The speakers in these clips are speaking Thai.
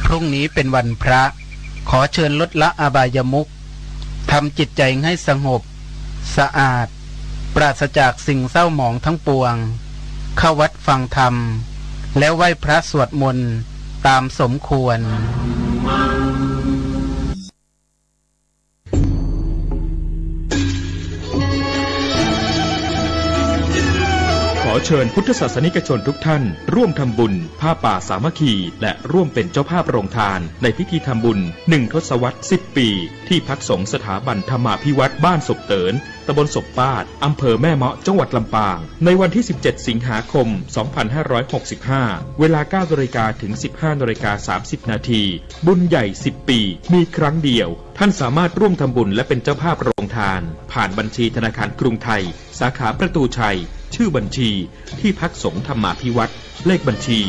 พรุ่งนี้เป็นวันพระขอเชิญลดละอบายมุขทำจิตใจให้สงบสะอาดปราศจากสิ่งเศร้าหมองทั้งปวงเข้าวัดฟังธรรมแล้วไหว้พระสวดมนต์ตามสมควรขอเชิญพุทธศาสนิกชนทุกท่านร่วมทำบุญผ้าป่าสามัคคีและร่วมเป็นเจ้าภาพโรงทานในพิธีทำบุญ1 ทศวรรษ 10 ปีที่พักสงฆ์สถาบันธรรมาภิวัตรบ้านศพเตินตำบลศพปาดอำเภอแม่เมาะจังหวัดลำปางในวันที่17 สิงหาคม 2565 เวลา 9 นาฬิกาถึง 15 นาฬิกา 30 นาทีบุญใหญ่ 10 ปีมีครั้งเดียวท่านสามารถร่วมทำบุญและเป็นเจ้าภาพโรงทานผ่านบัญชีธนาคารกรุงไทยสาขาประตูชัยชื่อบัญชีที่พักสงฆ์ธรรมาภิวัตรเลขบัญชี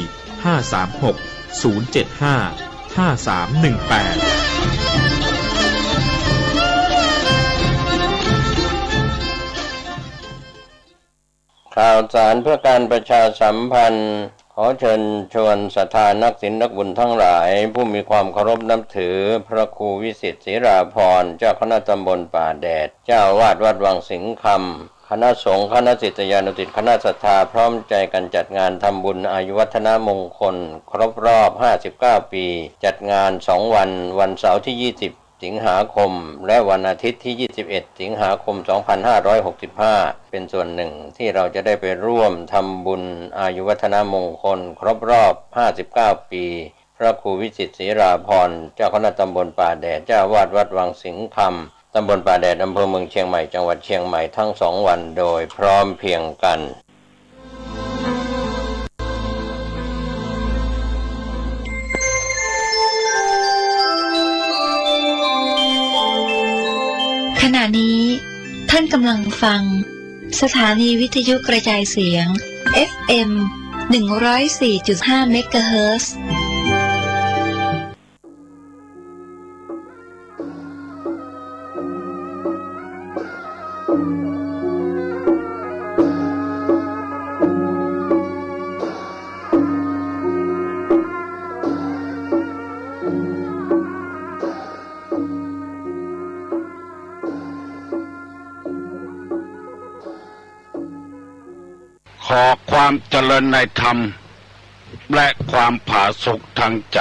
536-0755-5318ข่าวสารเพื่อการประชาสัมพันธ์ขอเชิญชวนศรัทธานักศีลนักบุญทั้งหลายผู้มีความเคารพนับถือพระครูวิสิทธิ์ศิราภรณ์เจ้าคณะตำบลป่าแดดเจ้าวาดวัดวังสิงห์คำคณะสงฆ์คณะศิษยานุศิษย์คณะศรัทธาพร้อมใจกันจัดงานทำบุญอายุวัฒนมงคลครบรอบ59 ปีจัดงาน2 วันวันเสาร์ที่20 สิงหาคมและวันอาทิตย์ที่21 สิงหาคม 2565เป็นส่วนหนึ่งที่เราจะได้ไปร่วมทำบุญอายุวัฒนมงคลครบรอบ59 ปีพระครูวิสิทธิ์ศิราภรณ์เจ้าคณะตำบลป่าแดดเจ้าวาดวัดวังสิงห์คำตำบลป่าแดดอำเภอเมืองเชียงใหม่จังหวัดเชียงใหม่ทั้ง2 วันโดยพร้อมเพรียงกันขณะนี้ท่านกำลังฟังสถานีวิทยุกระจายเสียง FM 104.5 เมกะเฮิรตซ์ขอความเจริญในธรรมและความผาสุกทางใจ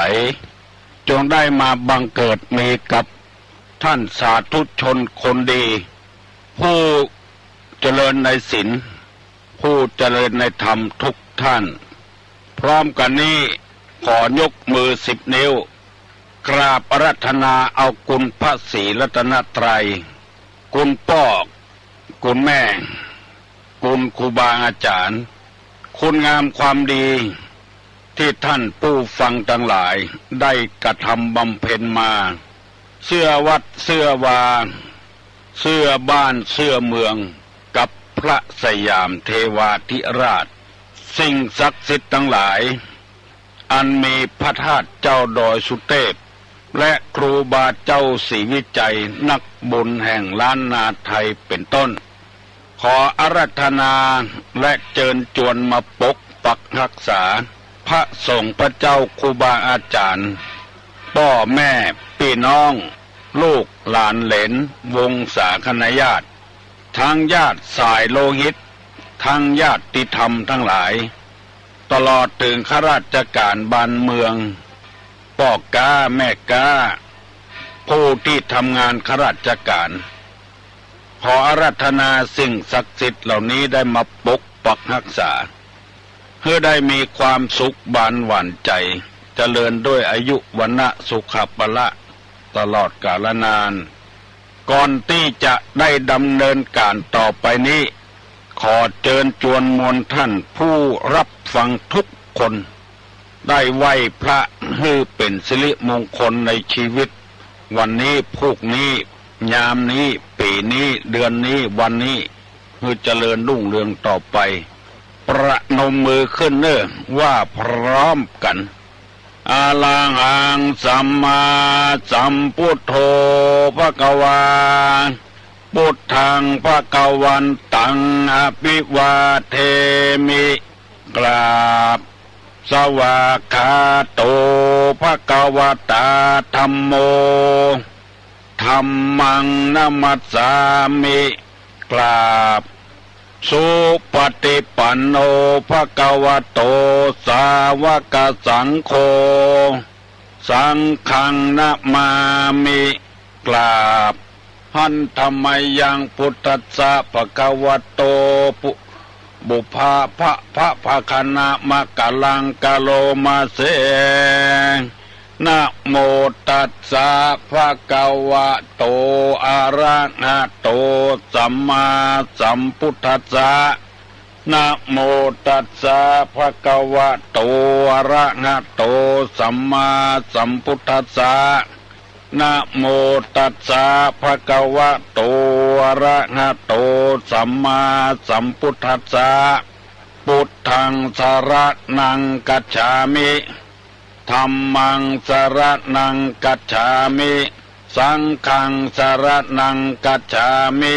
จงได้มาบังเกิดมีกับท่านสาธุชนคนดีผู้เจริญในศีลผู้เจริญในธรรมทุกท่านพร้อมกันนี้ขอยกมือ10 นิ้วกราบอาราธนาเอาคุณพระศรีรัตนตรัยคุณพ่อคุณแม่คุณครูบาอาจารย์คุณงามความดีที่ท่านผู้ฟังทั้งหลายได้กระทำบำเพ็ญมาเสื้อวัดเสื้อวาเสื้อบ้านเสื้อเมืองกับพระสยามเทวาธิราชสิ่งศักดิ์สิทธิ์ทั้งหลายอันมีพระธาตุเจ้าดอยสุเทพและครูบาเจ้าศรีวิจัยนักบุญแห่งล้านนาไทยเป็นต้นขออาราธนาและเชิญชวนมาปกปักรักษาพระสงฆ์พระเจ้าครูบาอาจารย์พ่อแม่พี่น้องลูกหลานเหลนวงศาคณาญาติทั้งญาติสายโลหิตทั้งญาติธรรมทั้งหลายตลอดถึงข้าราชการบ้านเมืองพ่อกาแม่กาผู้ที่ทำงานข้าราชการขออาราธนาสิ่งศักดิ์สิทธิ์เหล่านี้ได้มาปกปักรักษาเพื่อได้มีความสุขบานหวานใจเจริญด้วยอายุวันนะสุขภละตลอดกาลนานก่อนที่จะได้ดำเนินการต่อไปนี้ขอเชิญชวนมวลท่านผู้รับฟังทุกคนได้ไหว้พระให้เป็นสิริมงคลในชีวิตวันนี้พรุ่งนี้ยามนี้ปีนี้เดือนนี้วันนี้คือเจริญรุ่งเรืองต่อไปประนมมือขึ้นเนอว่าพร้อมกันอาลังอังสัมมาสัมพุทโธภควาพุทธังภควันตังอภิวาเทมิกราบ สวากขาโตภควตาธัมโมธัมมังนัมมัสสามิกราบสุปฏิปันโนภควโตสาวกสังโฆสังฆังนะมามิกราบหันธรรมยังพุทธัสสะภควโตบุพาภะภคณะมะกะลังกะโลมาเสนะโมตัสสะภะคะวะโตอะระหะโตสัมมาสัมพุทธัสสะนะโมตัสสะภะคะวะโตอะระหะโตสัมมาสัมพุทธัสสะนะโมตัสสะภะคะวะโตอะระหะโตสัมมาสัมพุทธัสสะพุทธังสรณังกัจฉามิธัมมังสรณังกัจฉามิสังฆังสรณังกัจฉามิ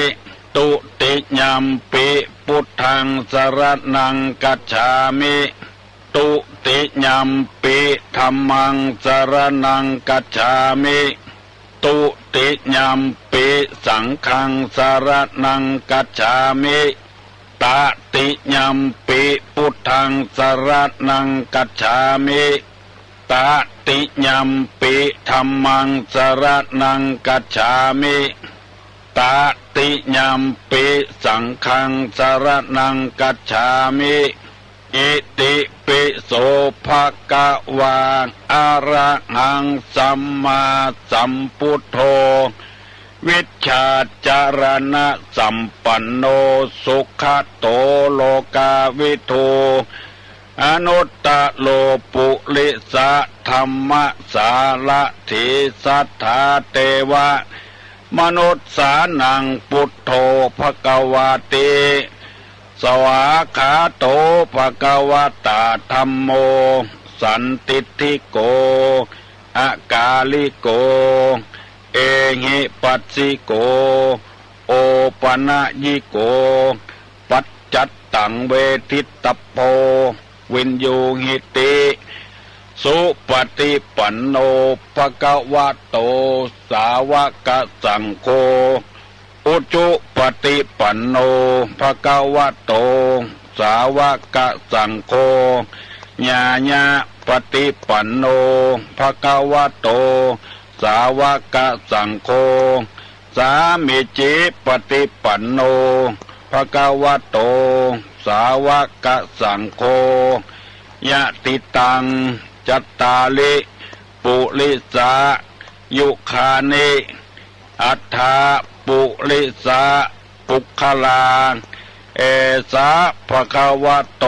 ตุติยัมปิพุทธังสรณังกัจฉามิตุติยัมปิธัมมังสรณังกัจฉามิตุติยัมปิสังฆังสรณังกัจฉามิตติยัมปิพุทธังสรณังกัจฉามิตติยัมปิธัมมังสรณังกัจฉามิตติยัมปิสังฆังสรณังกัจฉามิอิติปิโสภะคะวะอะระหังสัมมาสัมพุทโธวิชชาจารณะสัมปันโนสุขโตโลกาวิทูอนุตตะโลปุริสะธรรมสารถิสัทธาเทวะมนุษย์สานังพุทโธภควาติสวากขาโตภควตาธัมโมสันติทิโกอากาลิโกเอหิปัสสิโกโอปนะยิโกปัจจัตตังเวทิตตโพวินยูหิติสุปฏิปันโนภควโตสาวกสังโฆอุจุปฏิปันโนภควโตสาวกสังโฆญาญาปฏิปันโนภควโตสาวกสังโฆสามิจิปฏิปันโนภควโตสาวกสังโฆยะติตังจัตตาลิปุริสายุคานิอัฏฐาปุริสาปุคคลาเอสาภควโต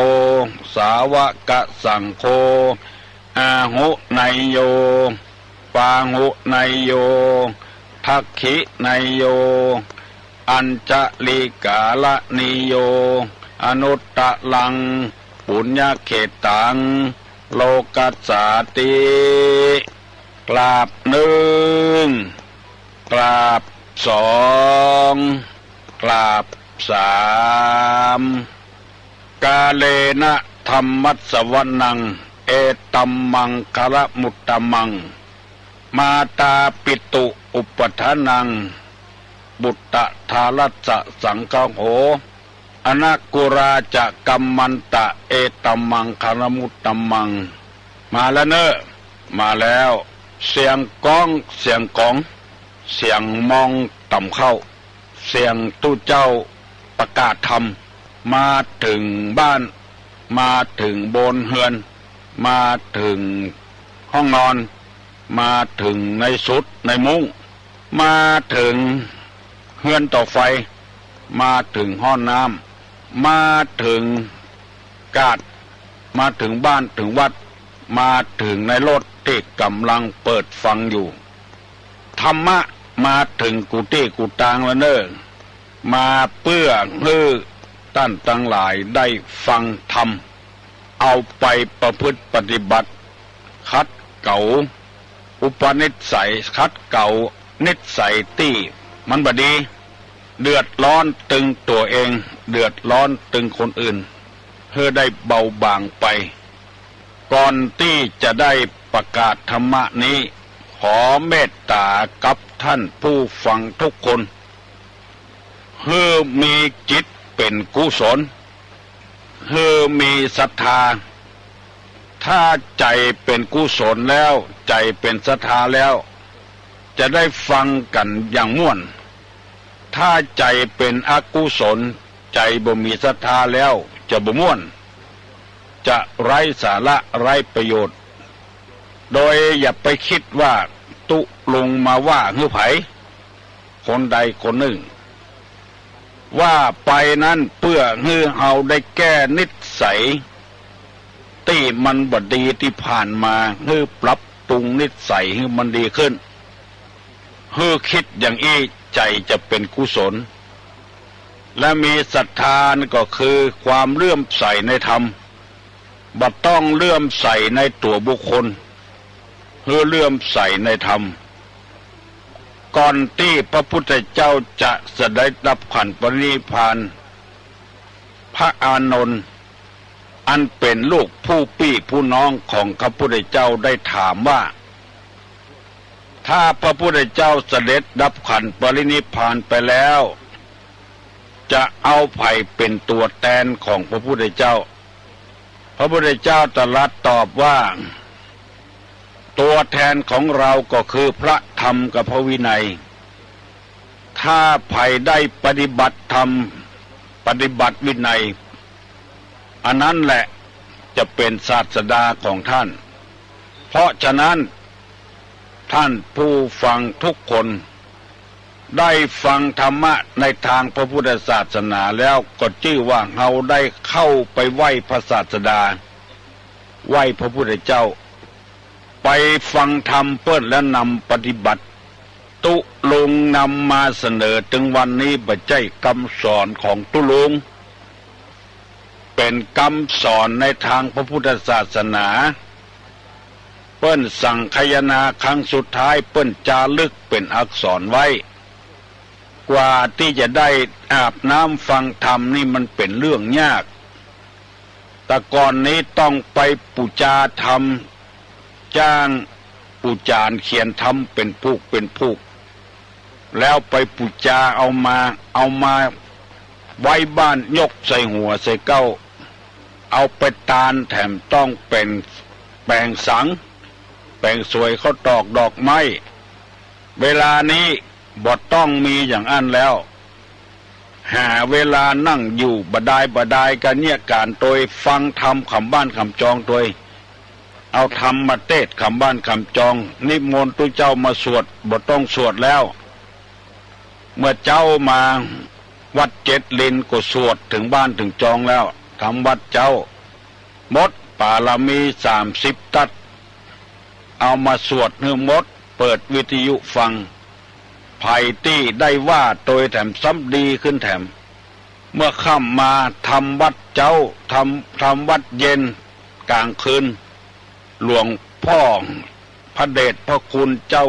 สาวกสังโฆอาหุไนโยปาหุไนโยทักขิไนโยอัญจลิกาลนิโยอนุตตะลังปุญญเขตังโลกัสสาติกราบหนึ่งกราบสองกราบสามกาเลนะธรรมัสสวนังเอตัมมังคารมุตตมังมาตาปิตุอุปทานังบุตตะทารัสสะสังฆโหอนากุราจะกัมมันตะเอตัมมังคารมุตตมังมาแล้วเนอะมาแล้วเสียงก้องเสียงกองเสียงมองต่ำเข้าเสียงตู้เจ้าประกาศธรรมมาถึงบ้านมาถึงบนเฮือนมาถึงห้องนอนมาถึงในสุดในมุ้งมาถึงเฮือนต่อไฟมาถึงห้องน้ำมาถึงกาดมาถึงบ้านถึงวัดมาถึงในรถที่กำลังเปิดฟังอยู่ธรรมะมาถึงกุฏิกุฏางแล้วเนอะมาเพื่อให้ท่านทั้งหลายได้ฟังธรรมเอาไปประพฤติปฏิบัติคัดเก่าอุปนิสัยคัดเก่านิสัยที่มันบดีเดือดร้อนตึงตัวเองเดือดร้อนตึงคนอื่นเพื่อได้เบาบางไป ก่อนที่จะได้ประกาศธรรมะนี้ขอเมตตากับท่านผู้ฟังทุกคนให้มีจิตเป็นกุศลให้มีศรัทธาถ้าใจเป็นกุศลแล้วใจเป็นศรัทธาแล้วจะได้ฟังกันอย่างม่วนถ้าใจเป็นอกุศลใจบ่มีศรัทธาแล้วจะบ่ม่วนจะไร้สาระไร้ประโยชน์โดยอย่าไปคิดว่าตุลงมาว่าฮือไผคนใดคนหนึ่งว่าไปนั้นเพื่อให้เฮาได้แก้นิสัยที่มันบ่ดีที่ผ่านมาให้ปรับปรุงนิสัยให้มันดีขึ้นให้คิดอย่างนี้ใจจะเป็นกุศลและมีศรัทธาก็คือความเลื่อมใสในธรรมบ่ต้องเลื่อมใสในตัวบุคคลให้เลื่อมใสในธรรมก่อนที่พระพุทธเจ้าจะเสด็จดับขันธ์ปรินิพพานพระอานนท์อันเป็นลูกผู้พี่ผู้น้องของพระพุทธเจ้าได้ถามว่าถ้าพระพุทธเจ้าเสด็จดับขันธ์ปรินิพพานไปแล้วจะเอาไผ่เป็นตัวแทนของพระพุทธเจ้าพระพุทธเจ้าตรัสตอบว่าตัวแทนของเราก็คือพระธรรมกับพระวินัยถ้าไผ่ได้ปฏิบัติธรรมปฏิบัติวินัยอันนั้นแหละจะเป็นศาสดาของท่านเพราะฉะนั้นท่านผู้ฟังทุกคนได้ฟังธรรมะในทางพระพุทธศาสนาแล้วก็ชื่อว่าเราได้เข้าไปไหว้พระศาสดาไหว้พระพุทธเจ้าไปฟังธรรมเปิ้นและนำปฏิบัติตุลงนำมาเสนอถึงวันนี้บ่ใช่คำสอนของตุลงเป็นคำสอนในทางพระพุทธศาสนาเปิ้นสั่งคายนาครั้งสุดท้ายเปิ้นจารึกเป็นอักษรไว้กว่าที่จะได้อาบน้ำฟังธรรมนี่มันเป็นเรื่องยากแต่ก่อนนี้ต้องไปปูจาธรรมจ้างปูจารเขียนธรรมเป็นผูกแล้วไปปูจาเอามาไว้บ้านยกใส่หัวใส่เก้าเอาไปตาลแถมต้องเป็นแปลงสังแปลงสวยเขาตอกดอกไม้เวลานี้บ่ต้องมีอย่างอันแล้วหาเวลานั่งอยู่บดายกันเนี่ยการโดยฟังธรรมคำบ้านคำจองโดยเอาธรรมมาเทศคำบ้านคำจองนิมนต์ตุเจ้ามาสวดบ่ต้องสวดแล้วเมื่อเจ้ามาวัดเจ็ดลินก็สวดถึงบ้านถึงจองแล้วทำวัดเจ้าหมดปารามี30 ตัดเอามาสวดให้หมดเปิดวิทยุฟังไผ่ตี้ได้ว่าโดยแถมซ้ำดีขึ้นแถมเมื่อค่ำมาทำวัดเจ้าทำวัดเย็นกลางคืนหลวงพ่อพระเดชพระคุณเจ้า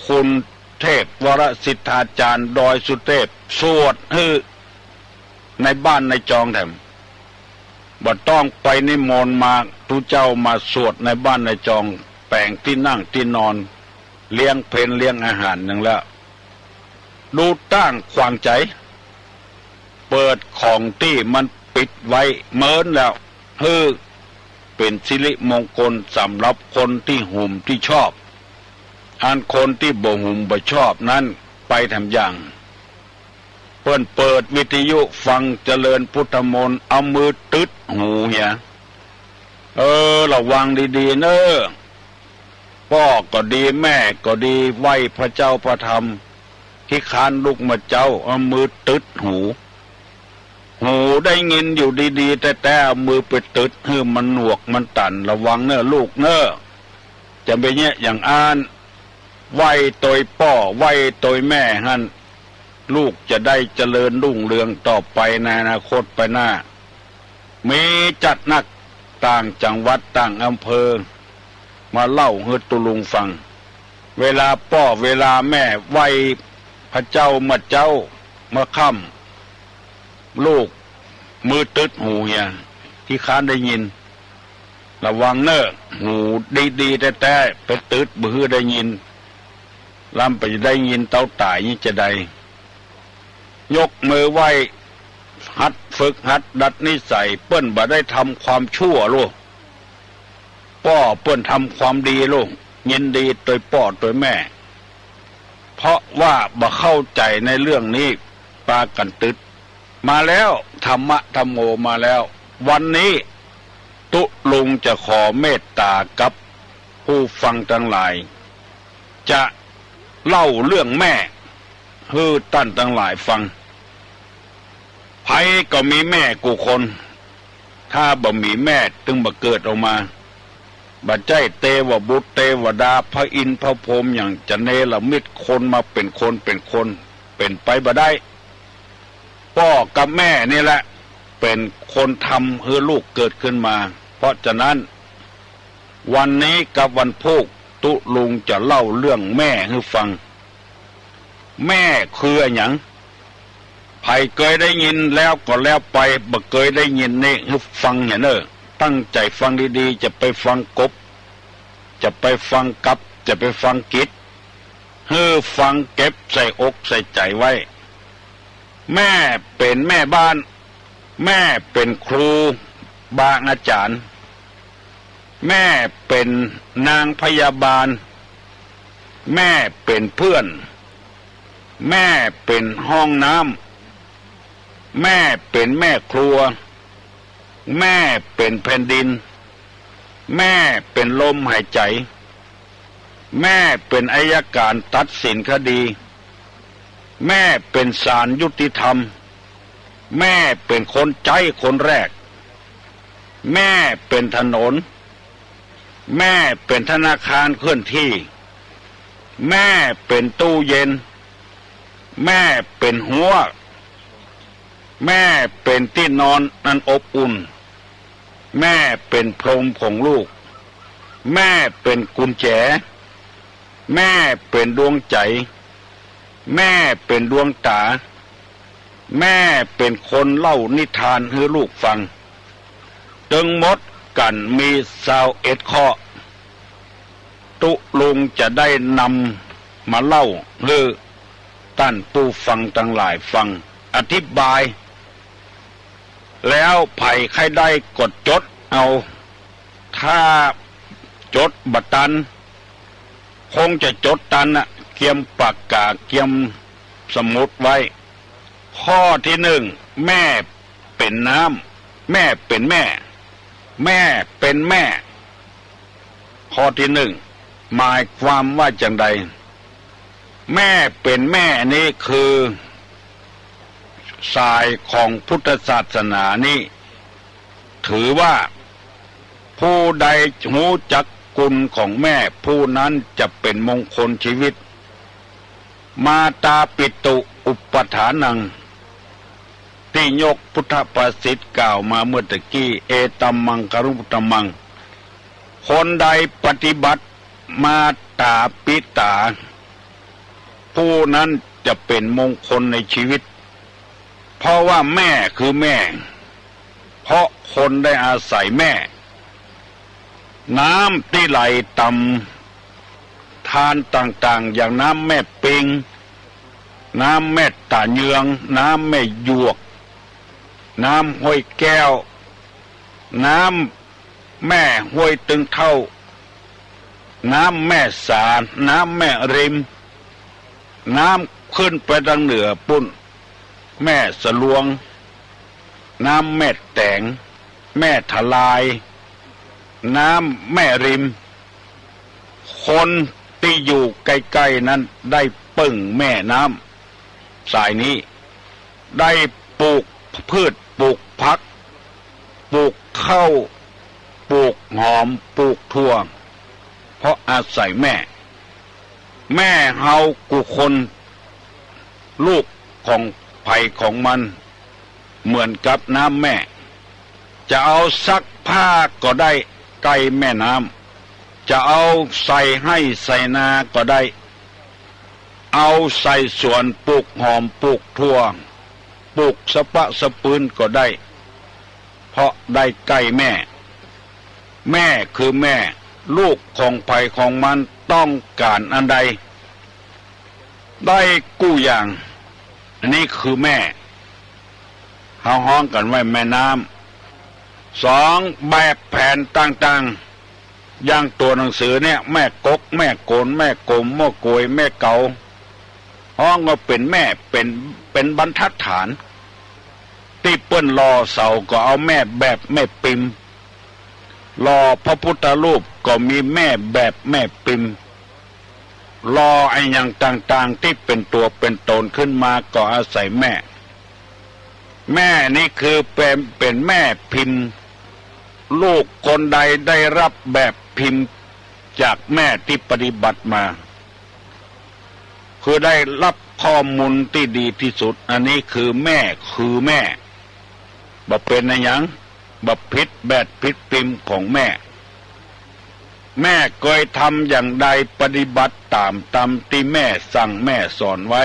คุณเทพวรสิทธาจารย์ดอยสุเทพสวดให้ในบ้านในจองแถมบ่ต้องไปนิมนต์มาทุเจ้ามาสวดในบ้านในจองแปลงที่นั่งที่นอนเลี้ยงเพลเลี้ยงอาหารหนึ่งแล้วดูตั้งขวางใจเปิดของที่มันปิดไว้เมินแล้วเป็นสิริมงคลสำหรับคนที่หุ่มที่ชอบอันคนที่บ่หุ่มบ่ชอบนั้นไปทำอย่างเปิดวิทยุฟังเจริญพุทธมนต์เอามือตึดหูเหียระวังดีๆเนอะพ่อก็ดีแม่ก็ดีไหวพระเจ้าพระธรรมที่คานลุกมาเจ้าเอามือตึดหูได้ยินอยู่ดีๆแต่เอามือไปตึดให้มันหนวกมันตันระวังเนอะลูกเนอะจะไปเนี้ยอย่างอ่านไหวตัวพ่อไหวตัวแม่ฮั่นลูกจะได้เจริญรุ่งเรืองต่อไปในอนาคตไปหน้ามีจัดนักต่างจังหวัดต่างอำเภอมาเล่าให้ตุลุงฟังเวลาพ่อเวลาแม่ไหวพระเจ้ามาเจ้ามาค่ำลูกมือตึดหูเหียที่ค้านได้ยิน ระวังเนอะหูดีๆแต่ไปตืดบื้อได้ยินลำไปได้ยินเต้าตายนี่จะได้ยกมือไหว้หัดฝึกหัดดัดนิสัยเปิ้นบ่ได้ทำความชั่วลูกป้อเปิ้นทำความดีลูกยินดีโดยป้อโดยแม่เพราะว่าบ่เข้าใจในเรื่องนี้ปากันตึดมาแล้วธรรมะธรรมโมมาแล้ววันนี้ตุลุงจะขอเมตตากับผู้ฟังทั้งหลายจะเล่าเรื่องแม่ให้ท่านทั้งหลายฟังไผก็มีแม่กูคนถ้าบ่มีแม่ตึงบ่เกิดออกมาบ่ใจเทวบุตรเทวดาพระอินทร์พระพรหมอย่างจะเนรมิตคนมาเป็นคนเป็นไปบ่ได้พ่อกับแม่นี่แหละเป็นคนทำให้ลูกเกิดขึ้นมาเพราะฉะนั้นวันนี้กับวันพุธตุลุงจะเล่าเรื่องแม่ให้ฟังแม่คืออะไรอย่างไผเคยได้ยินแล้วก็แล้วไปบ่เคยได้ยินนี่ให้ฟังอย่างเนอะตั้งใจฟังดีๆจะไปฟังกบจะไปฟังกับจะไปฟังกิจให้ฟังเก็บใส่อกใส่ใจไว้แม่เป็นแม่บ้านแม่เป็นครูบาอาจารย์แม่เป็นนางพยาบาลแม่เป็นเพื่อนแม่เป็นห้องน้ำแม่เป็นแม่ครัวแม่เป็นแผ่นดินแม่เป็นลมหายใจแม่เป็นอัยการตัดสินคดีแม่เป็นศาลยุติธรรมแม่เป็นคนใจคนแรกแม่เป็นถนนแม่เป็นธนาคารเคลื่อนที่แม่เป็นตู้เย็นแม่เป็นหัวแม่เป็นที่นอนอันอบอุ่นแม่เป็นพรหมของลูกแม่เป็นกุญแจแม่เป็นดวงใจแม่เป็นดวงตาแม่เป็นคนเล่านิทานให้ลูกฟังจึงหมดกันมี21 ข้อตุลุงจะได้นำมาเล่าให้ท่านผู้ฟังทั้งหลายฟังอธิบายแล้วไผใครได้กดจดเอาถ้าจดบัตรตันคงจะจดตันนะเกียมปากกาเกียมสมุดไว้ข้อที่1แม่เป็นน้ำแม่เป็นแม่แม่เป็นแม่ข้อที่1หมายความว่าจังใดแม่เป็นแม่นี่คือสายของพุทธศาสนานี้ถือว่าผู้ใดรู้จักคุณของแม่ผู้นั้นจะเป็นมงคลชีวิตมาตาปิตุอุปทานังที่ยกพุทธประสิทธิ์กล่าวมาเมื่อตะกี้เอตัมมังกรุปตัมมังคนใดปฏิบัติมาตาปิตาผู้นั้นจะเป็นมงคลในชีวิตเพราะว่าแม่คือแม่เพราะคนได้อาศัยแม่น้ำที่ไหลต่ำทานต่างๆอย่างน้ำแม่ปิงน้ำแม่ตาเยืองน้ำแม่หยวกน้ำห้วยแก้วน้ำแม่ห้วยตึงเท่าน้ำแม่สาน้ำแม่ริมน้ำขึ้นไปทางเหนือปุ่นแม่สลวงน้ำแม่แตงแม่ทลายน้ำแม่ริมคนที่อยู่ใกล้ๆนั้นได้ปึ่งแม่น้ำสายนี้ได้ปลูกพืชปลูกผักปลูกข้าวปลูกหอมปลูกถั่วเพราะอาศัยแม่แม่เฮากุคนลูกของไผ่ของมันเหมือนกับน้ำแม่จะเอาซักผ้าก็ได้ใกล้แม่น้ำจะเอาใส่ให้ใส่นาก็ได้เอาใส่สวนปลูกหอมปลูกถั่วปลูกสะปะสะปืนก็ได้เพราะได้ใกล้แม่ แม่คือแม่ ลูกของไผ่ของมันต้องการอันใดได้กู้อย่างอันนี้คือแม่เฮาฮ้องกันไว้แม่น้ำสองแบบแผนต่างๆอย่างตัวหนังสือเนี่ยแม่กกแม่โกนแม่กลมแม่โกยแม่เกาฮ้องก็เป็นแม่เป็นบรรทัดฐานที่เปิ้นรอเสาก็เอาแม่แบบแม่ปิมรอพระพุทธรูปก็มีแม่แบบแม่ปิมรอไอ้อย่างต่างๆที่เป็นตัวเป็นตนขึ้นมาก็อาศัยแม่แม่นี่คือเป็นแม่พิมพ์ลูกคนใดได้รับแบบพิมพ์จากแม่ที่ปฏิบัติมาคือได้รับข้อมูลที่ดีที่สุดอันนี้คือแม่บ่เป็นอะไรอย่างบ่ผิดแบบผิดพิมพ์ของแม่เคยทำอย่างใดปฏิบัติตามที่แม่สั่งแม่สอนไว้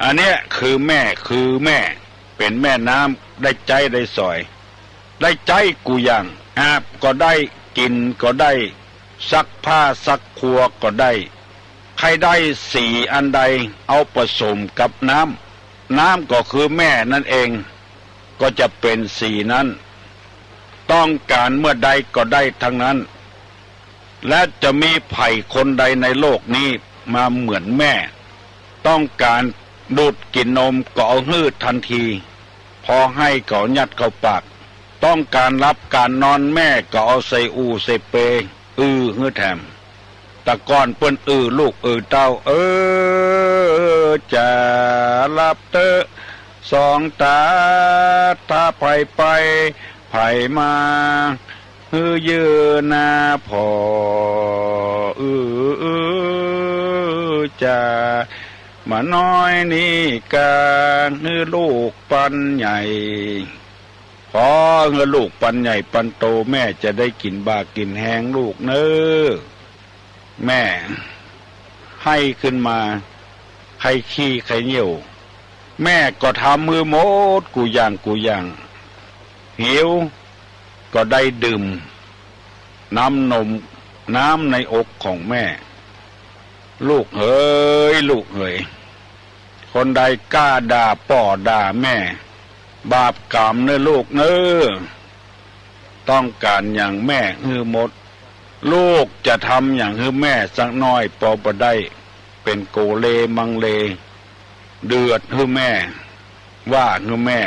อันเนี้ยคือแม่เป็นแม่น้ำได้ใจได้สอยได้ใจกูอย่างอาบก็ได้กินก็ได้ซักผ้าซักครัวก็ได้ใครได้สีอันใดเอาผสมกับน้ำก็คือแม่นั่นเองก็จะเป็นสีนั้นต้องการเมื่อใดก็ได้ทั้งนั้นและจะมีไผ่คนใดในโลกนี้มาเหมือนแม่ต้องการดูดกินนมก็เอาฮืดทันทีพอให้ก็ยัดเข้าปากต้องการรับการนอนแม่ก็เอาใส่ใส่เปฮืดแถมตะก้อนเปิ้นลูกเต้าจะรับเตอสองตาถ้าไผ่ไปไผ่มายืนหน้าพอจะมาน้อยนี่กาลูกปันใหญ่พอลูกปันใหญ่ปันโตแม่จะได้กินบากินแห้งลูกเน้อแม่ให้ขึ้นมาใครขี้ใครเหนียวแม่ก็ทำมือหมดกูอย่างหิวก็ได้ดื่มน้ำในอกของแม่ลูกเอ๋ยคนใดกล้าด่าป่อด่าแม่บาปกรรมเนื้อลูกเนื้อต้องการอย่างแม่หมดลูกจะทำอย่างแม่สักน้อยพอบ่ได้เป็นโกเลมังเลเดือดแม่ว่าแม่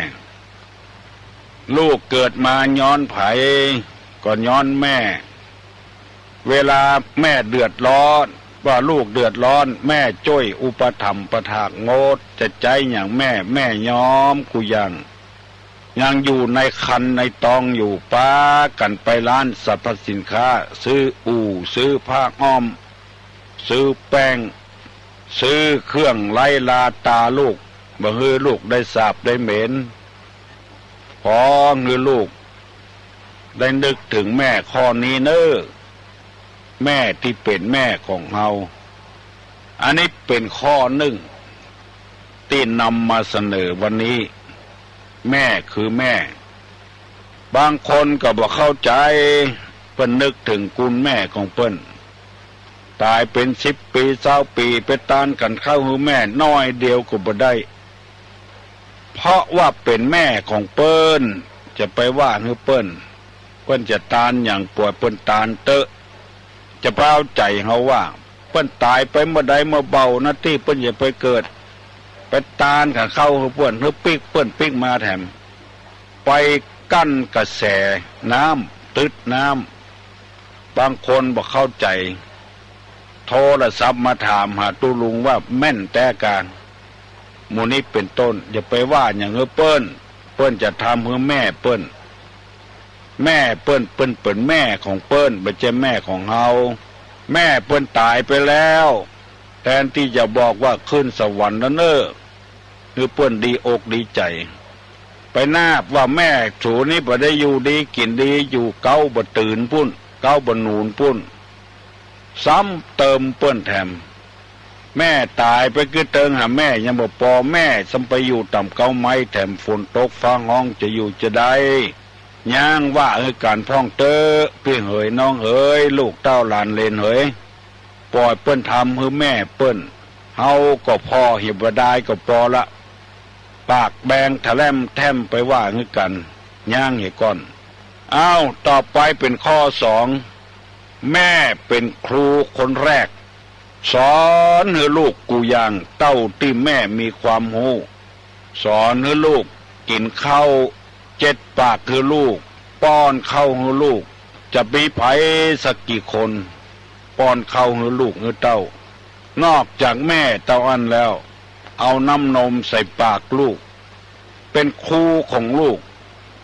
ลูกเกิดมาย้อนไผก็ย้อนแม่เวลาแม่เดือดร้อนว่าลูกเดือดร้อนแม่จ้อยอุปถัมภ์ประทากโงดจะใจอย่างแม่ยอมกูยังอยู่ในคันในตองอยู่ป้ากันไปร้านสรรพสินค้าซื้อซื้อผ้าอ้อมซื้อแป้งซื้อเครื่องไล่ลาตาลูกบ่ฮือลูกได้สาบได้เหม็นพอฮือลูกได้นึกถึงแม่ข้อนี้เน้อแม่ที่เป็นแม่ของเฮาอันนี้เป็นข้อหนึ่งที่นำมาเสนอวันนี้แม่คือแม่บางคนก็บ่เข้าใจเพิ่นนึกถึงคุณแม่ของเพิ่นตายเป็น10 ปี20 ปีไปตานกันเข้าหูแม่น้อยเดียวก็บ่ได้เพราะว่าเป็นแม่ของเปิ้นจะไปว่าฮือเปิ้นจะตานอย่างป่วยเปิ้นตานเตอะจะเปล่าใจเฮาว่าเปิ้นตายไปเมื่อใดเมื่อเบานะที่เปิ้นอย่าไปเกิดไปตานกับเข้าเปิ้นฮือปิ๊กเปิ้นปิ๊กมาแถมไปกั้นกระแสน้ำตึดน้ำบางคนบ่เข้าใจโทรศัพท์มาถามหาตุลุงว่าแม่นแต่การหมู่นี้เป็นต้นอย่าไปว่าอย่างเปิ้นจะทำเพื่อแม่เปิ้นเป็นแม่ของเปิ้นไม่ใช่แม่ของเฮาแม่เปิ้นตายไปแล้วแทนที่จะบอกว่าขึ้นสวรรค์แล้วเน้อคือเปิ้นดีอกดีใจไปนาบว่าแม่สูนี้บ่ได้อยู่ดีกินดีอยู่เก้าบ่ตื่นพุ่นเก้าบ่นูนพุ่นซ้ำเติมเปิ้นแถมแม่ตายไปคือเติงหาแม่ยังบ่พอแม่ซ้ำไปอยู่ต่ำเก้าไม้แถมฝนตกฟ้าห้องจะอยู่จะได้ ย่างว่าการพ้องเตอพี่เหยน้องเหยลูกเต้าหลานเลนเหยปล่อยเปิ้นทำให้แม่เปิ้นเฮาก็พอเหียบได้ก็พอละปากแบงทะแลมแทมไปว่ากันย่างเหก่อนต่อไปเป็นข้อ2แม่เป็นครูคนแรกสอนให้ลูกกูอย่างเต้าที่แม่มีความรู้สอนให้ลูกกินข้าว7 ปากให้ลูกป้อนข้าวให้ลูกจะมีไผสักกี่คนป้อนข้าวให้ลูกให้เต้านอกจากแม่เต้าอันแล้วเอาน้ำนมใส่ปากลูกเป็นครูของลูก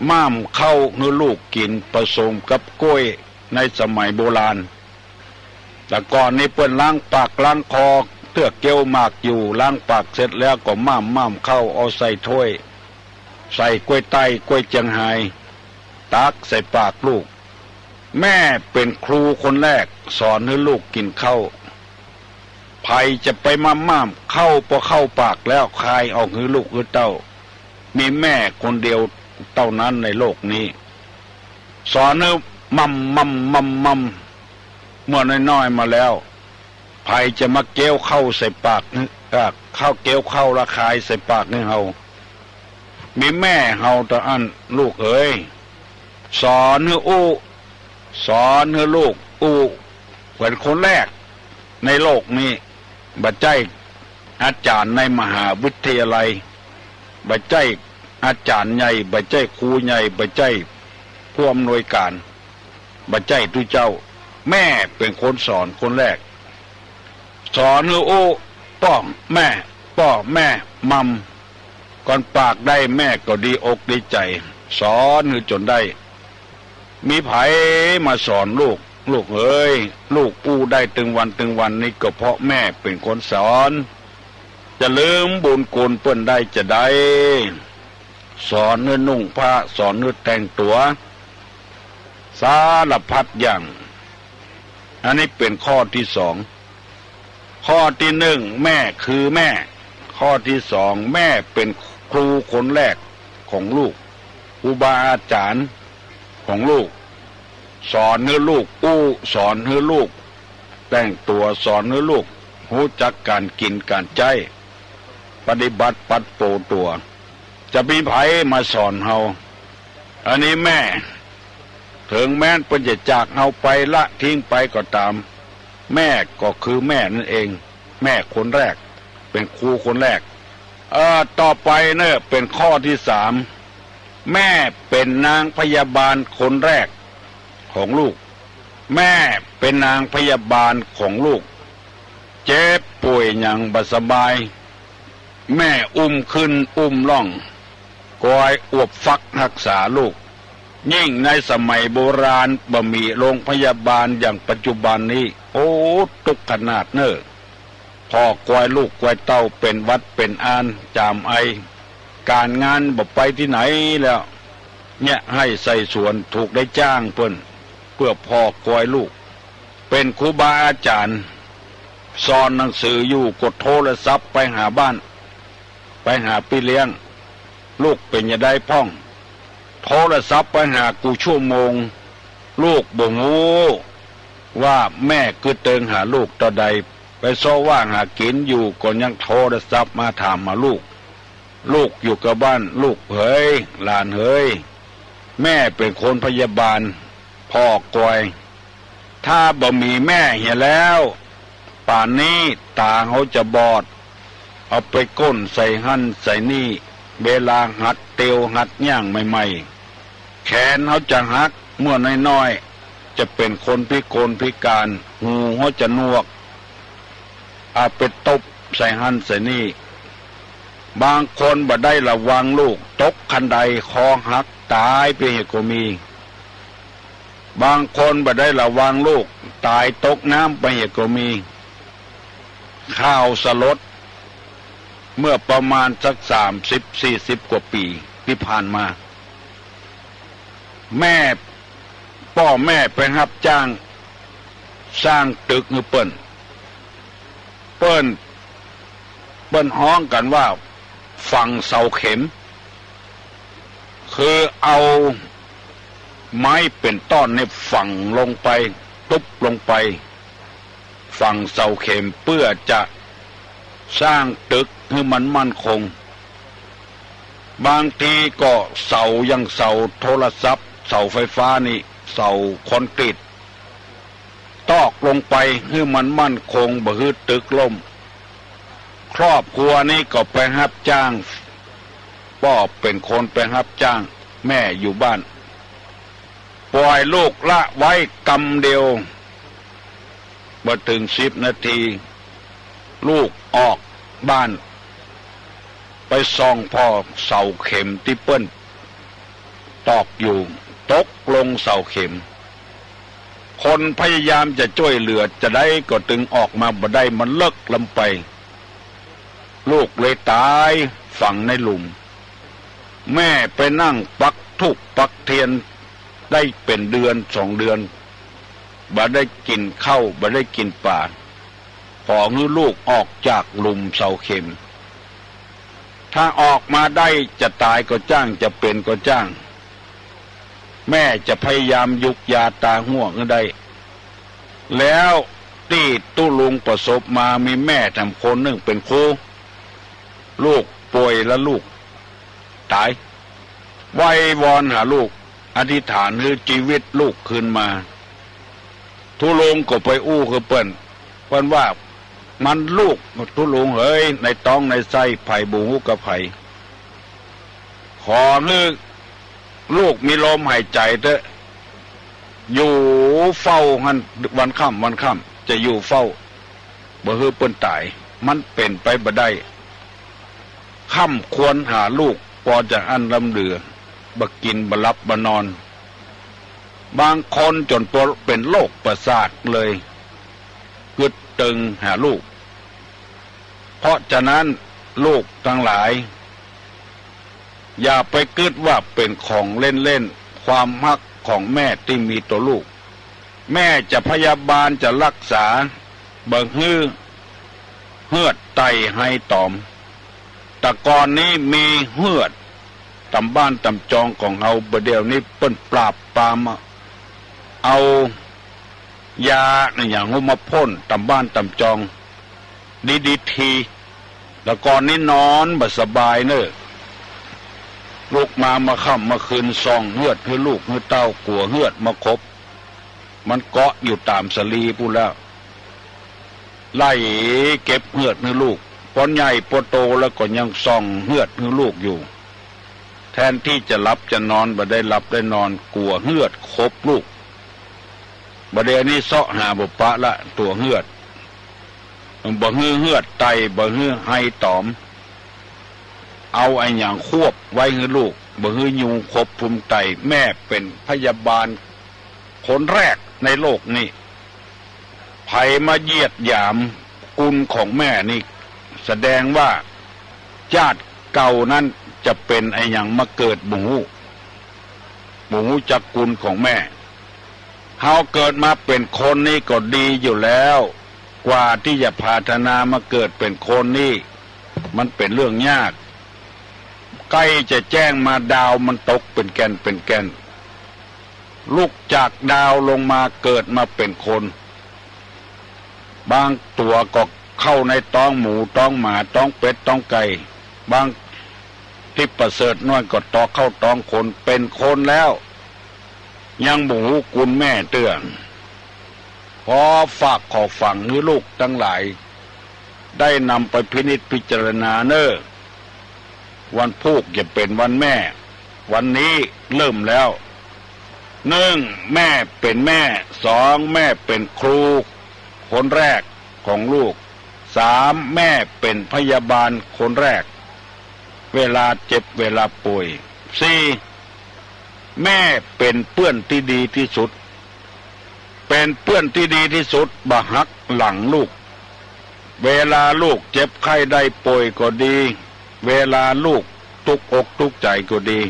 ม่ามเข้าให้ลูกกินผสมกับกล้วยในสมัยโบราณแต่ก่อนนี้เปิ้นล้างปากล้างคอเตื้อเกี้ยวหมากอยู่ล้างปากเสร็จแล้วก็ม่ามเข้าเอาใส่ถ้วยใส่กล้วยไต้กล้วยเจียงไฮ้ตักใส่ปากลูกแม่เป็นครูคนแรกสอนให้ลูกกินข้าวไผจะไปม่ามเข้าพอเข้าปากแล้วคายออกให้ลูกให้เต้ามีแม่คนเดียวเท่านั้นในโลกนี้สอนให้มัมเมื่อน้อยๆมาแล้วไผจะมาเกี้ยวเข้าใส่ปากเข้าเกี้ยวเข้าละคายใส่ปากให้เฮามีแม่เฮาตะอันลูกเอ๋ยสอนให้สอนให้ลูกเป็นคนแรกในโลกนี้บัดใจอาจารย์ในมหาวิทยาลัยบัดใจอาจารย์ใหญ่บัดใจครูใหญ่บัดใจผู้อำนวยการบัดใจทุเจ้าแม่เป็นคนสอนคนแรกสอนให้ป้อแม่มัมก่อนปากได้แม่ก็ดีอกดีใจสอนให้จนได้มีไผมาสอนลูกเอ้ยลูกได้ตึงวันนี่ก็เพราะแม่เป็นคนสอนจะลืมบุญคุณเปิ้นได้จะได้สอนให้นุ่งผ้าสอนให้แต่งตัวสารพัดอย่างอันนี้เป็นข้อที่2ข้อที่1แม่คือแม่ข้อที่2แม่เป็นครูคนแรกของลูกครูบาอาจารย์ของลูกสอนให้ลูกสอนให้ลูกแต่งตัวสอนให้ลูกรู้จักการกินการใจปฏิบัติปัดโปตัวจะมีไผมาสอนเฮาอันนี้แม่ถึงแม้นเพิ่นจะจากเฮาไปละทิ้งไปก็ตามแม่ก็คือแม่นั่นเองแม่คนแรกเป็นครูคนแรกต่อไปเนี่ยเป็นข้อที่3แม่เป็นนางพยาบาลคนแรกของลูกแม่เป็นนางพยาบาลของลูกเจ็บป่วยอย่างบ่สบายแม่อุ้มขึ้นอุ้มล่องคอยอวบฟักรักษาลูกยิ่งในสมัยโบราณบ่มีโรงพยาบาลอย่างปัจจุบันนี้ทุกขนาดเน้อพ่อกวยลูกกวยเต้าเป็นวัดเป็นอานจามไอการงานบ่ไปที่ไหนแล้วเนี่ยให้ใส่สวนถูกได้จ้างเพื่อพ่อกวยลูกเป็นครูบาอาจารย์สอนหนังสืออยู่กดโทรศัพท์ไปหาบ้านไปหาพี่เลี้ยงลูกเป็นอย่าได้พ่องโทรศัพท์ไปหากูชั่วโมงลูกบ่รู้ว่าแม่คือเติงหาลูกต่อใดไปซ้อว่าหากินอยู่ก็ยังโทรศัพท์มาถามมาลูกอยู่กับบ้านลูกเฮ้ยหลานเฮ้ยแม่เป็นคนพยาบาลพ่อกวยถ้าบ่มีแม่เหี่ยแล้วป่านนี้ตาเขาจะบอดเอาไปก้นใส่หั่นใส่นี่เวลาหัดเตียวหัดย่างใหม่ๆแขนเขาจะหักเมื่อน้อยๆจะเป็นคนพิกลพิการหูเขาจะนวกเอาไปตบใส่หั่นใส่นี่บางคนบ่ได้ระวังลูกตกคันใดคอหักตายไปก็มีบางคนบ่ได้ระวังลูกตายตกน้ำไปก็มีข้าวสลดเมื่อประมาณสัก30-40 กว่าปีที่ผ่านมาพ่อแม่ไปรับจ้างสร้างตึกให้เปิ้นฮ้องกันว่าฝังเสาเข็มคือเอา ไม้เป็นต้อนในฝังลงไปตุบลงไปฝังเสาเข็มเพื่อจะสร้างตึกให้มันมั่นคงบางทีก็เสายังเสาโทรศัพท์เสาไฟฟ้านี่เสาคอนกรีตตอกลงไปให้มันมั่นคงบ่ให้ตึกล่มครอบครัวนี้ก็ไปรับจ้างพ่อเป็นคนไปรับจ้างแม่อยู่บ้านปล่อยลูกละไว้กำเดียวบ่ถึง10 นาทีลูกออกบ้านไปส่องพ่อเสาเข็มที่เปิ้นตอกอยู่ตกลงเสาเข็มคนพยายามจะช่วยเหลือจะได้ก็ตึงออกมาบ่ได้มันเลิกลำไปลูกเลยตายฝังในหลุมแม่ไปนั่งปักธูปปักเทียนได้เป็นเดือน2 เดือนบ่ได้กินข้าวบ่ได้กินปลาขอให้ลูกออกจากหลุมเสาเข็มถ้าออกมาได้จะตายก็จ้างจะเป็นก็จ้างแม่จะพยายามยุกยาตาห่วงได้แล้วที่ตู้ลุงประสบมามีแม่ทำคนหนึ่งเป็นครูลูกป่วยแล้วลูกตายไหว้วอนหาลูกอธิษฐานให้ชีวิตลูกคืนมาทุลุงก็ไปอู้คือเปิ้นว่ามันลูกทุลุงเฮ้ยในท้องในไส้ไผ่บูหูกับไผ่ขอให้ลูกมีลมหายใจเถอะอยู่เฝ้าหันวันค่ำจะอยู่เฝ้าบ่ฮือเปิ้นตายมันเป็นไปบ่ได้ค่ำควรหาลูกพอจะอันลำเดือบ่กินบ่หลับบ่นอนบางคนจนตัวเป็นโรคประสาทเลยกึดตึงหาลูกเพราะฉะนั้นลูกทั้งหลายอย่าไปกึดว่าเป็นของเล่นๆความฮักของแม่ที่มีตัวลูกแม่จะพยาบาลจะรักษาบ่ฮื้อเหือดไตให้ตอมแต่ก่อนนี้มีเหือดตำบ้านตำจองของเอาบ่เดียวนี้เปิ้นปราบปรามเอายาอย่างมาพ่นตำบ้านตำจองดีทีแล้วก่อนนี้นอนบ่สบายเนอะลูกมาค่ำมาคืนซองเหือดให้ลูกให้เต้ากลัวเหือดมาคบมันเกาะอยู่ตามสลีพูดแล้วไล่เก็บเหือดให้ลูกปอนใหญ่ปอโตแล้วก็ยังซองเหือดให้ลูกอยู่แทนที่จะหลับจะนอนบ่ได้หลับได้นอนกลัวเหือดคบลูกบ่เดี๋ยวนี้เสาะหาบ่ปะละตัวเหือดบ่ฮื้อเหือดไตบ่ฮื้อให้ตอมเอาไอ้อย่างควบไว้ให้ลูกบ่ฮื้อยุงคบภูมิไตแม่เป็นพยาบาลคนแรกในโลกนี้ไผมาเหยียดหยามกุลของแม่นี่แสดงว่าญาติเก่านั้นจะเป็นไอ้อย่างมาเกิดบ่ฮู้จักกุลของแม่เฮาเกิดมาเป็นคนนี่ก็ดีอยู่แล้วกว่าที่จะพัฒนามาเกิดเป็นคนนี่มันเป็นเรื่องยากใกล้จะแจ้งมาดาวมันตกเป็นแก่นลูกจากดาวลงมาเกิดมาเป็นคนบางตัวก็เข้าในท้องหมูท้องหมาท้องเป็ดท้องไก่บางที่ประเสริฐน้อยก็ต่อเข้าท้องคนเป็นคนแล้วยังบ่ฮู้กุลแม่เตื้องพอฝากขอฝังให้ลูกทั้งหลายได้นำไปพินิจพิจารณาเน้อวันพุธจะเป็นวันแม่วันนี้เริ่มแล้ว1แม่เป็นแม่2แม่เป็นครูคนแรกของลูก3แม่เป็นพยาบาลคนแรกเวลาเจ็บเวลาป่วย4แม่เป็นเพื่อนที่ดีที่สุดเป็นเพื่อนที่ดีที่สุดบ่หักหลังลูกเวลาลูกเจ็บไข้ได้ป่วยก็ดีเวลาลูกทุกอกทุกใจก็ดี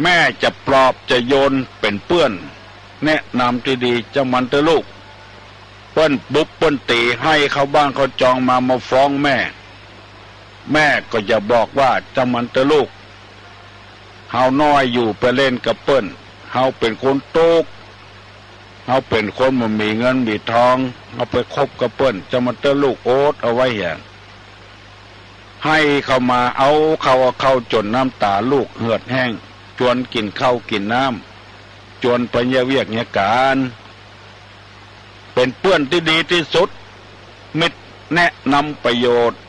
แม่จะปลอบจะโยนเป็นเพื่อนแนะนำที่ดีจังมันเถอะลูกเปิ้นบุ๊บเปิ้นตีให้เขาบ้างเขาจองมาฟ้องแม่ก็จะบอกว่าจังมันเถอะลูกเฮาน้อยอยู่ไปเล่นกับเปิ้น เฮาเป็นคนตกเฮาเป็นคนมันมีเงินมีทองเฮาไปคบกับเปิ้นจะมาเตอลูกโอ๊ตเอาไว้อย่างให้เข้ามาเอาเข้าจนน้ำตาลูกเหือดแห้งจวนกินข้าวกินน้ำจวนไปเยี่ยเวียกเนี่ยการเป็นเพื่อนที่ดีที่สุดมิตรแนะนำประโยชน์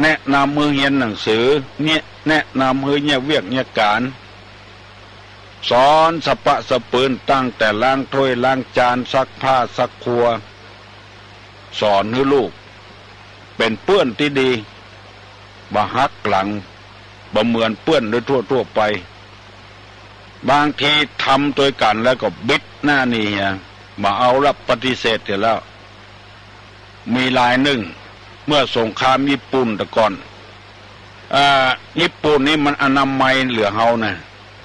แนะนำมือเรียนหนังสือเนี่ยแนะนำมือเนี่ยเวียกเนี่ยการสอนสปะสะปืนตั้งแต่ล้างถ้วยล้างจานซักผ้าซักครัวสอนให้ลูกเป็นเพื่อนที่ดีบ่หักหลังบ่เหมือนเพื่อนโดยทั่วไปบางทีทำตัวกันแล้วก็บิดหน้านี่มาเอารับปฏิเสธเสร็จแล้วมีลายหนึ่งเมื่อสงครามญี่ปุ่นแต่ก่อนญี่ปุ่นนี่มันอนามัยเหลือเฮานะ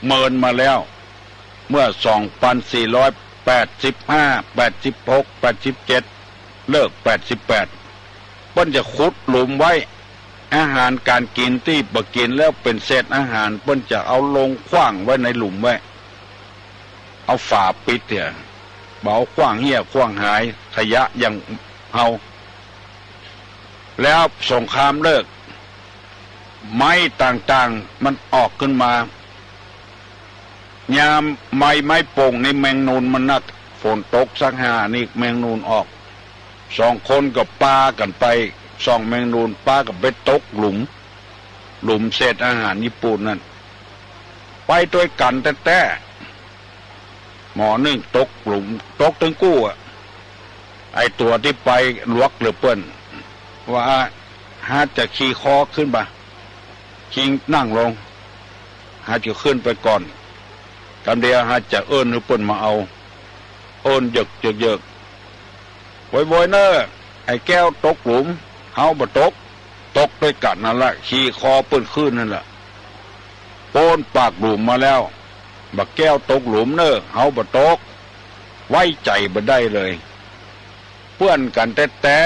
เมินมาแล้วเมื่อ2485 86 87เลิก88เพิ่นจะขุดหลุมไว้อาหารการกินที่บ่กินแล้วเป็นเศษอาหารเพิ่นจะเอาลงขว้างไว้ในหลุมไว้เอาฝาปิดเนี่ยเบาขว้างเหี้ยขว้างหายขยะอย่างเฮาแล้วสงครามเลิกไม้ต่างๆมันออกขึ้นมายามไม้โป่งในแมงนูนมันนักฝนตกสักห้านี่แมงนูนออกสองคนก็ปากันไปส่องแมงนูนปากับไปตกหลุมเศษอาหารญี่ปุ่นนั่นไปด้วยกันแต่หมอนึ่งตกหลุมตกถึงกู้ไอตัวที่ไปลวกหรือเปิ้นว่าหาจะขี่คอขึ้นมาขี่นั่งลงหาจะขึ้นไปก่อนกำเดียวหาจะเอิ้นหรือเปิ้นมาเอาเอิ้นเยกบ่อยๆเนอะไอ้แก้วตกหลุมเฮาบ่ตกด้วยกันนั่นแหละขี่คอเปิ้นขึ้นนั่นแหละโปนปากหลุมมาแล้วบักแก้วตกหลุมเนอะเฮาบ่ตกไว้ใจบ่ได้เลยเพื่อนกันแต่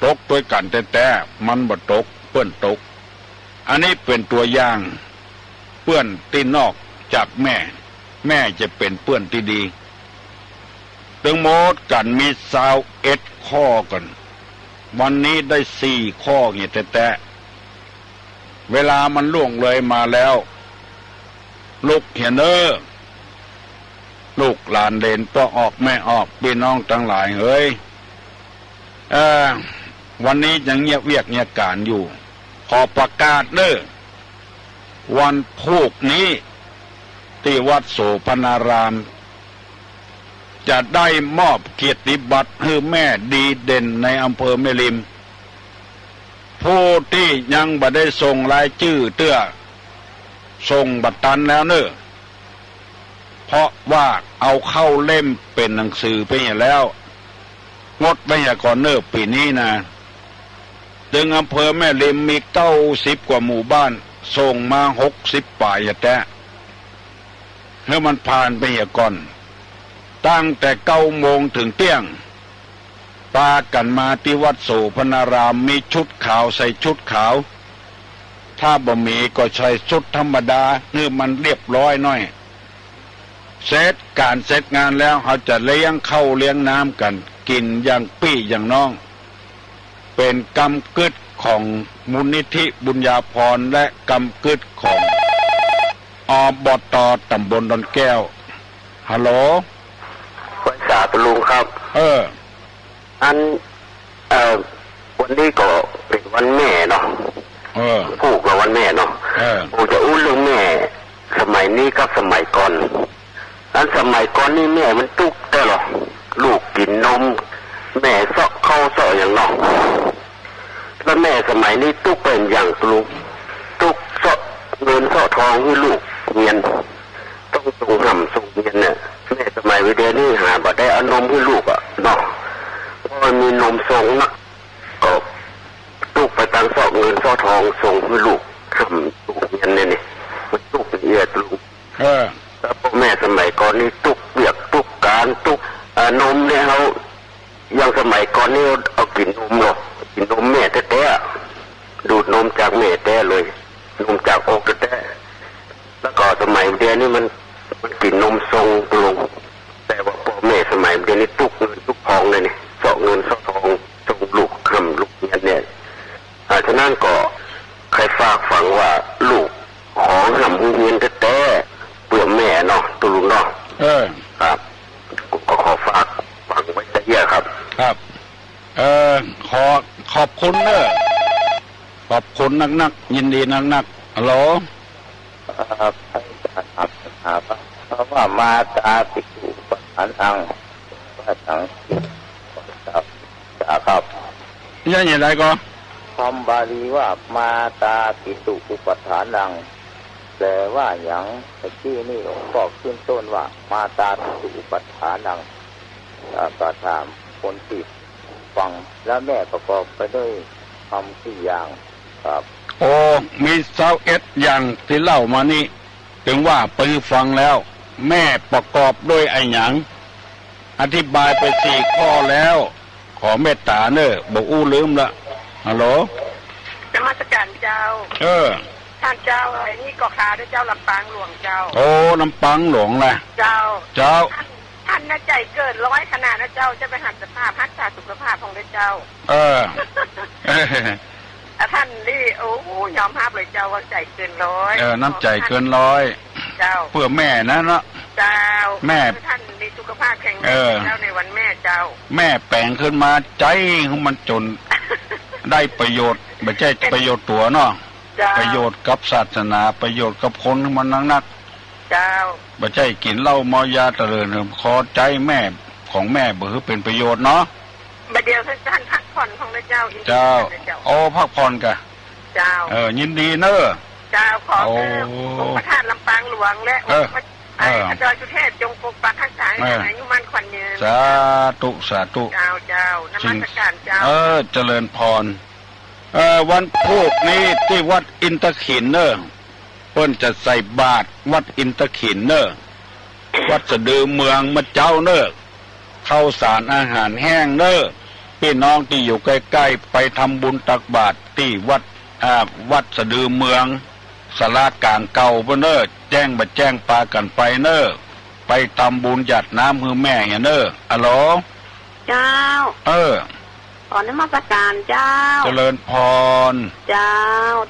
ตกด้วยกันแต่มันบ่ตกเพื่อนตกอันนี้เป็นตัวอย่างเพื่อนที่นอกจากแม่จะเป็นเพื่อนที่ดีถึงหมดกันมี21ข้อกันวันนี้ได้4ข้อเงี้ยแต่เวลามันล่วงเลยมาแล้วลูกเห็นลูกหลานเด่นพ่อออกแม่ออกพี่น้องทั้งหลายเฮ้ยวันนี้ยังเงียบเวียกเงียบการอยู่ขอประกาศวันพุธนี้ที่วัดโสพนารามจะได้มอบเกียรติบัตรให้แม่ดีเด่นในอำเภอแม่ริมผู้ที่ยังบ่ได้ส่งรายชื่อเตื้อส่งบัตรตันแล้วเพราะว่าเอาเข้าเล่มเป็นหนังสือไปแล้วงดไปก่อนปีนี้นะถึงอำเภอแม่ริมมี90 กว่าหมู่บ้านส่งมา60 ป่ายแต่ให้มันผ่านไปก่อนตั้งแต่9 โมงถึงเที่ยงปากันมาที่วัดโสพนารามมีชุดขาวใส่ชุดขาวถ้าบ่มีก็ใส่ชุดธรรมดาเพื่อมันเรียบร้อยหน่อยเสร็จงานแล้วเขาจะเลี้ยงข้าวเลี้ยงน้ำกันกินอย่างปี้อย่างน้องเป็นกำกึศของมูลนิธิบุญญาภรณ์และกำกึศของอบต.ตำบลดอนแก้วฮัลโหลคุณจ่าตุลุงครับวันนี้ก็เป็นวันแม่เนาะพูดกับวันแม่เนาะผมจะอู้เรื่องแม่สมัยนี้กับสมัยก่อนสมัยก่อนนี่แม่มันตุกได้หรอลูกกินนมแม่เสาะเข้าเสาะอย่างเนาะแล้วแม่สมัยนี้ตุกเป็นอย่างตุลุงตุกเสาะเงินเสาะทองให้ลูกเงียนต้องส่งห่ำส่งเงียนเนี่ยแม่สมัยวิเดียนี่หาบ่ได้เอานมให้ลูกเนาะเพราะมันมีนมส่งนักก็ตุกไปตั้งเสาะเงินเสาะทองส่งให้ลูกห่ำส่งเงียนเนี่ยมันตุกเป็นเอียตุลุงแล้วพ่อแม่สมัยก่อนนี่ตุกเบียกตุกการตุกนมเนี่ยเขาอย่างสมัยก่อนนี่เอากินนมหรอกกินนมแม่แท้ๆดูดนมจากแม่แท้เลยนมจากอกแท้แล้วก็สมัยเดียวนี่มัน มันกินนมทรงลุงแต่ว่าพ่อแม่สมัยเดี๋ยวนี้ตุกเงินตุกทองเลยเนี่ยเสาะเงินเสาะทองทรงลูกคำลูกเนี่ยฉะนั้นก็ใครฝากฝังว่าลูกของหำเงินแต่เปลือกแม่เนาะตุลุงเนาะครับก็ขอฝากฝังไว้แต่เยอะครับครับขอบคุณเนอะขอบคุณนักยินดีนักฮัลโหลครับเพราะว่ามาตาติอุปทานอังว่าสังครับยังไงก็คำบาลีว่ามาตาติตุอุปทานังแปลว่าอย่างที่นี่หลวงพ่อขึ้นต้นว่ามาตาติตุอุปทานังก็ถามคนที่ฟังแล้วแม่ประกอบไปด้วยคำที่อย่างครับโอ้มี21อย่างที่เล่ามานี่ถึงว่าไปฟังแล้วแม่ประกอบด้วยไอ้หยังอธิบายไป4ข้อแล้วขอเมตตาเนอะบอกลืมละฮัลโหลนมัสการเจ้าท่านเจ้าไอ้นี่ก็ขาด้วยเจ้าลำปางหลวงเจ้าโอ้ลำปางหลวงแหละเจ้าท่านน่าใจเกิน100ขนาดนะเจ้าจะไปหัดสภาพรักษาสุขภาพของเจ้าท่านนี่โอ้ยอมรับเลยเจ้าว่าใจเกิน100น้ำใจเกิน100เจ้าเพื่อแม่นะเนาะเจ้าแม่ท่านมีสุขภาพแข็งแรงเจ้าในวันแม่เจ้าแม่แปลงขึ้นมาใจของมันจนได้ประโยชน์ไม่ใช่ประโยชน์ตัวเนาะประโยชน์กับศาสนาประโยชน์กับคนมันนักเจ้าไม่ใช่กินเหล้าเมายาเตลินขอใจแม่ของแม่บ่คือเป็นประโยชน์เนาะบัดเดียวท่านพักผ่อนของเจ้าโอ้พักผ่อนกะเจ้ายินดีเนอะเจ้าขอองค์พระธาตุลำปางหลวงและองค์พระดอยสุเทพจงปกปักรักษาให้อายุมั่นขวัญยืนสาธุเจ้านมัสการเจ้าเจริญพรวันพุธนี้ที่วัดอินทขินเนอะเพิ่นจะใส่บาตรวัดอินทขินเนอะวัดสะดือเมืองมะเจ้าเนอะข้าวสารอาหารแห้งเนอะพี่น้องที่อยู่ใกล้ๆไปทำบุญตักบาตรที่วัดสะดือเมืองศาลากลางเก่าเนอะแจ้งปากันไปเนอะไปทำบุญหยัดน้ำมือแม่เนอะฮัลโหลเจ้าขอนมัสการเจ้าเจริญพรเจ้า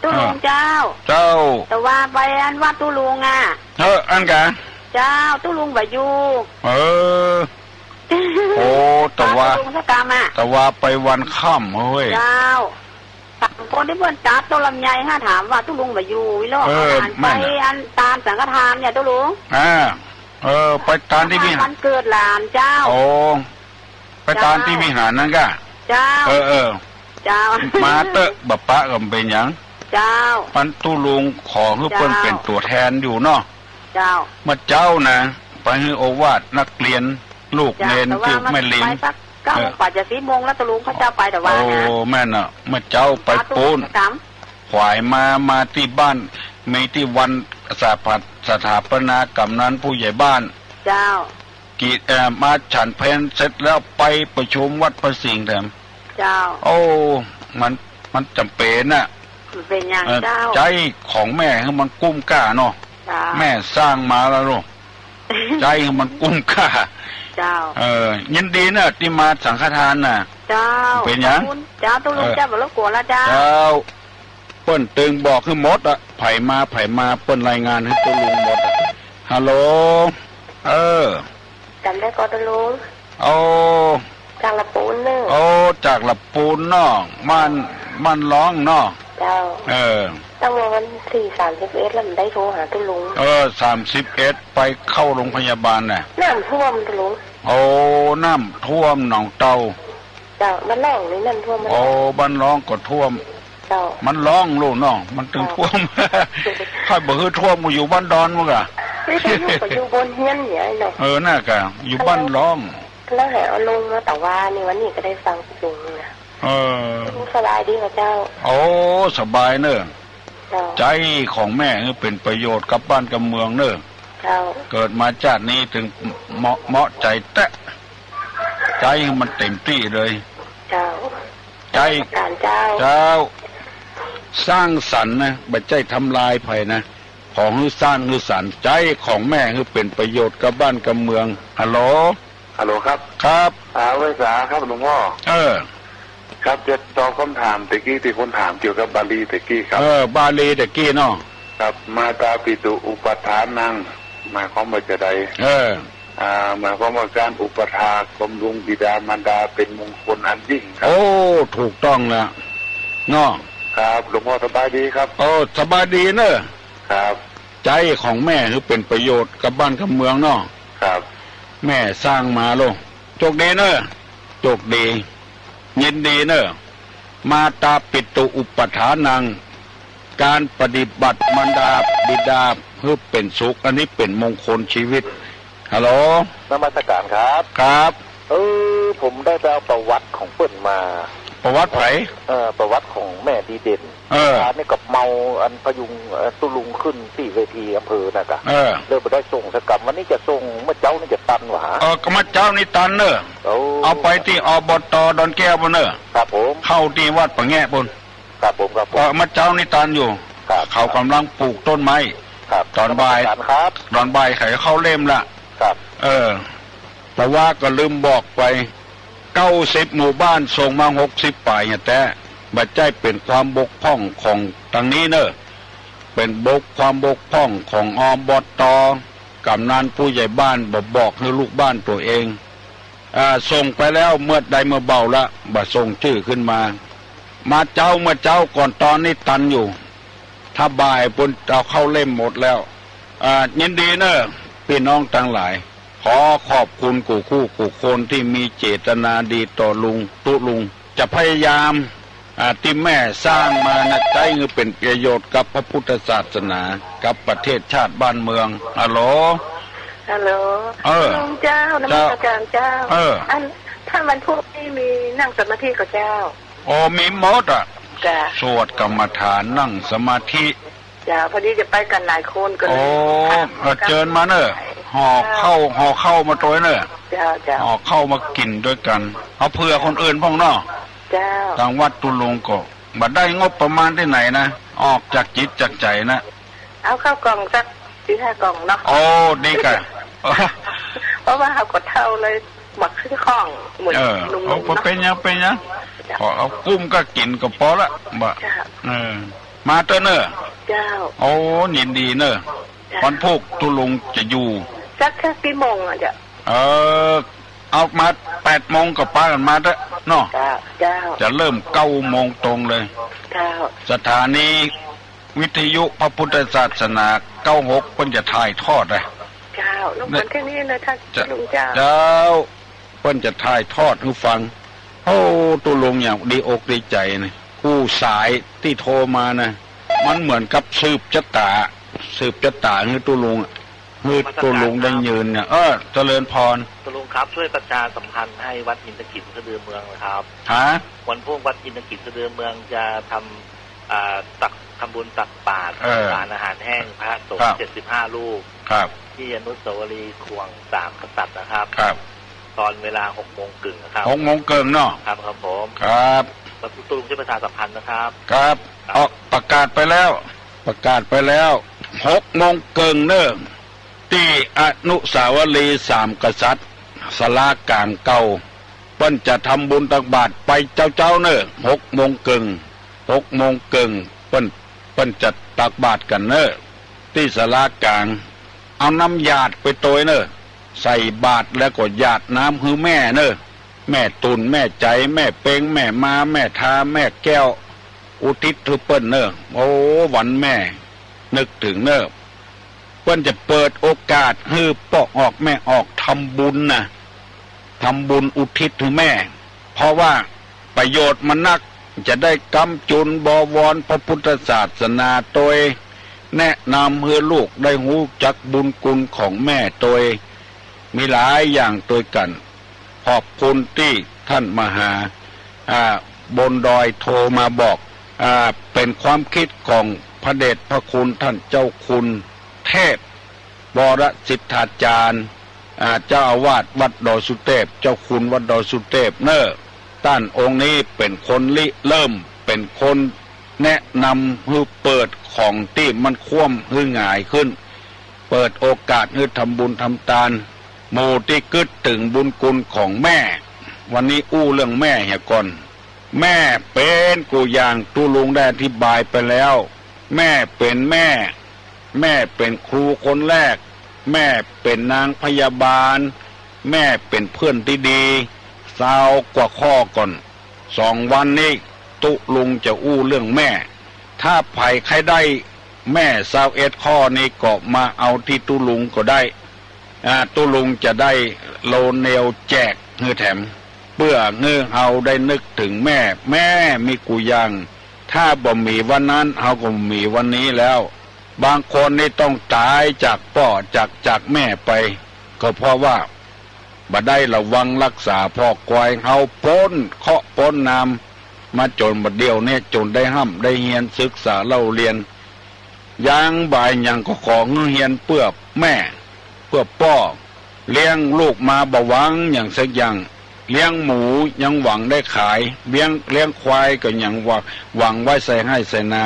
ตุลุงเจ้าแต่ว่าไปอันวัดตุลุงอันกะเจ้าตุลุงบ่อยู่โอ้แต่ว่าไปวันค่ำเฮ้ยเจ้าคนที่เพื่อนจัดตัวลำไยถามว่าตุลุงบ่อยู่วิโรจน์ไปอันตามสังฆทานเนี่ยตุลุงไปตามที่วิหารวันเกิดหลานเจ้าโอ้ไปตามที่วิหารนั่นกะเจ้าเจ้ามาเตอะบัปปะก็เป็นหยังเจ้าปันตุลุงขอให้เพิ่นเป็นตัวแทนอยู่เนาะเจ้ามาเจ้านะไปให้โอวาทนักเรียนลูกเนนที่ไม่ลิง9 ป่าจะ4 โมงแล้วตุลุงเขาเจ้าไปแต่ว่านะโอ้แม่น่ะมาเจ้าไปปูนขวายมาที่บ้านมีที่วันสถาปนากรรมนั้นผู้ใหญ่บ้านเจ้ากีมาฉันเพลเสร็จแล้วไปประชุมวัดพระสิงห์แถมเจ้าโอ้มันจำเป็นน่ะเป็นอย่างเจ้าใจของแม่ให้มันกุ้มกล้าเนาะแม่สร้างมาแล้วลูกใจให้มันกุ้มกล้าเจ้ายินดีนะที่มาสังฆทานน่ะเจ้าเป็นยังเจ้าตุลุงเจ้าบ่รบกวนละเจ้าเปิ้นตึงบอกให้หมดอ่ะไผมาเปิ้นรายงานให้ตุลุงหมดฮัลโหลจำได้ก็ตุลุงจากละปูนเนอะจากละปูนเนาะมันร้องเนาะเจ้าตั้งวันที่31แล้วมันได้โทรหาตุลุง31ไปเข้าโรงพยาบาลน่ะน้ำท่วมตุลุงน้ำท่วมหนองเตาเจ้ามันร้องนี่น้ำท่วมบ้านร้องก็ท่วมเจ้ามันร้องลูกเนาะมันถึงท่วมถ้าบ่คือท่วมกูอยู่บ้านดอนมั้งอ่ะไม่ใช่อยู่บนเฮียนเนี่ยเนาะน่ากะอยู่บ้านร้องแล้วหาเอาลงมาแต่ว่านี่วันนี้ก็ได้ฟังลุงนะสบายดีค่ะเจ้าสบายเนอะใจของแม่เป็นประโยชน์กับบ้านกับเมืองเนอะเกิดมาชาตินี้ถึงเหมาะใจแตะใจมันเต็มที่เลยใจเจ้าสร้างสรรค์นะไม่ใช่ทำลายไผ่นะข ของฮือสร้างฮือสารใจของแม่ฮือเป็นประโยชน์กับบ้านกับเมืองฮัลโหลครับ ครับเวสาครับหลวงพ่อครับจะตอบคำถามตะกี้ที่คนถามเกี่ยวกับบาลีตะกี้ครับบาลีตะกี้เนาะครับมาตาปิตุอุปทานังหมายความว่าจะใดหมายความว่าการอุปถากบำรุงบิดามารดาเป็นมงคลอันยิ่งครับโอ้ถูกต้องแล้วเนาะครับหลวงพ่อสบายดีครับโอ้สบายดีเนอะครับใจของแม่คือเป็นประโยชน์กับบ้านกับเมืองเนาะครับแม่สร้างมาโลโชคดีเนอะโชคดียินดีเนอะมาตาปิตุอุปถานังการปฏิบัติมารดาบิดาเพื่อเป็นสุขอันนี้เป็นมงคลชีวิตฮัลโหลนมัสการครับครับผมได้ไปเอาประวัติของเปิ้นมาประวัติไผประวัติของแม่ดีเด่นนี่กับเมาอันพยุงตุลุงขึ้นที่เวทีอำเภอน่ะกะเริ่มไปได้ส่งสกัดวันนี้จะส่งเมื่อเจ้านี่จะตันหวะก็มาเจ้านี่ตันเนอะเอาไปที่อบต.ดอนแก้วบนเนอะครับผมเข้าที่วัดปะแง่บนครับผมครับมาเจ้านี่ตันอยู่เขากำลังปลูกต้นไม้ตอนบ่ายตอนบ่ายไขเข้าเล่มละแต่ว่าก็ลืมบอกไป90 หมู่บ้านส่งมา60ป่ายแต่บัดใจเป็นความบกพร่องของทางนี้เนอะเป็นความบกพร่องของอบต.กำนันผู้ใหญ่บ้านบอกให้ลูกบ้านตัวเองส่งไปแล้วเมื่อใดเมื่อเบาละบัดส่งชื่อขึ้นมาเจ้าเมื่อเจ้าก่อนตอนนี้ตันอยู่ถ้าบ่ายปุ่นเอาเข้าเล่มหมดแล้วยินดีเนอะพี่น้องทั้งหลายขอขอบคุณกูคนที่มีเจตนาดีต่อลุงจะพยายามที่แม่สร้างมานะใจเงเป็นประโยชน์กับพระพุทธศาสนากับประเทศชาติบ้านเมืองฮัลโหลลุงเจ้านมัสการเจ้าอันถ้าวันพุธนี่มีนั่งสมาธิกับเจ้ามีหมดสวดกรรมฐานนั่งสมาธิพอดีจะไปกันหลายคนก็เลยเจิญมาเนอะห่อเข้ามาตัวเนอะห่อเข้ามากินด้วยกันเอาเผื่อคนอื่นพ้องเนาะทางวัดตุลุงก็บัดได้งบประมาณที่ไหนนะออกจากจิตจากใจนะเอาเข้ากล่องสัก4-5 กล่องเนาะดีกันเพราะว่าเขากดเท่าเลยหมักซื้อข้องเหมือนลุงเป็นยังเอากุ้มก็กินก็พอละบ่มาเตอเนอะยินดีเนอะวันพุธตุลุงจะอยู่สักแค่กี่โมงจ๊ะเอามา8 โมงกับป้ากันมาเด้อเนาะจะเริ่ม9 โมงตรงเลยสถานีวิทยุพระพุทธศาสนา96เพิ่นจะถ่ายทอดเลยลุงคนแค่นี้เลยท่านลุงเจ้าเพิ่นจะถ่ายทอดให้ฟังตุลุงอย่างดีอกดีใจนะผู้สายที่โทรมานะมันเหมือนกับสืบชะตาให้ตุลุงได้ยืนเนี่ยเจริญพรตุลุงครับช่วยประชาสัมพันธ์ให้วัดอินทกิจสะดือเมืองนะครับวันพรุ่งวัดอินทกิจสะดือเมืองจะทำบุญตักบาตรอาหารแห้งพระสงฆ์75 รูปที่อนุสาวรีย์ควง3 กษัตริย์นะครับตอนเวลา6 โมงครึ่งนะครับ6 โมงครึ่งเนาะครับผมตุลุงช่วยประชาสัมพันธ์นะครับครับประกาศไปแล้ว6 โมงครึ่งเนอะที่อนุสาวรีย์3 กษัตริย์ศาลากลางเก่าเปิ้นจะทำบุญตักบาตรไปเจ้าเนอะ6 โมงครึ่งเปิ้นจะตักบาตรกันเนอะที่ศาลากลางเอาน้ำหยาดไปโตยเนอะใส่บาตรแล้วก็หยาดน้ำคือแม่เนอะแม่ตุนแม่ใจแม่เป้งแม่มาแม่ทาแม่แก้วอุทิศถือเปิ้นเนอะวันแม่นึกถึงเนอะเปิ้นจะเปิดโอกาสให้พ่อออกแม่ออกทำบุญนะทำบุญอุทิศถือแม่เพราะว่าประโยชน์มันนักจะได้กำจุนบวรพระพุทธศาสนาโดยแนะนำให้ลูกได้รู้จักบุญคุณของแม่โดยมีหลายอย่างโดยกันขอบคุณที่ท่านมหาบนดอยโทรมาบอกเป็นความคิดของพระเดชพระคุณท่านเจ้าคุณเทพวรสิทธาจารย์เจ้าอาวาสวัดดอยสุเทพเจ้าคุณวัดดอยสุเทพเนอะท่านองค์นี้เป็นคนเริ่มเป็นคน แนะนำให้เปิดของที่มันคว่ำให้ง่ายขึ้นเปิดโอกาสให้ทำบุญทำทานโมที่กึดถึงบุญคุณของแม่วันนี้อู้เรื่องแม่เหี่ยก่อนแม่เป็นกูอย่างตุลุงได้อธิบายไปแล้วแม่เป็นแม่เป็นครูคนแรกแม่เป็นนางพยาบาลแม่เป็นเพื่อนที่ดีสาวกว่าข้อก่อน2 วันนี้ตุลุงจะอู้เรื่องแม่ถ้าไผ่ใครได้แม่21 ข้อนี้ก็มาเอาที่ตุลุงก็ได้ตุลุงจะได้โลเนลแจกเงื่อแถมเพื่อเงื่อเอาได้นึกถึงแม่มีกูยังถ้าบ่มีวันนั้นเอาก็มีวันนี้แล้วบางคนนี่ต้องตายจากพ่อจากแม่ไปก็เพราะว่าบ่ได้ระวังรักษาพ่อควายเฮาพ้นเคาะพ้นนามมาจนบัดเดียวเนี่ยจนได้ห้ำได้เฮียนศึกษาเล่าเรียนยังบ่ายยังก็ของเฮียนเพื่อแม่เพื่อพ่อเลี้ยงลูกมาบ่หวังอย่างสักอย่างเลี้ยงหมูยังหวังได้ขายเลี้ยงควายก็ยังหวังไว้ใส่ให้ใส่นา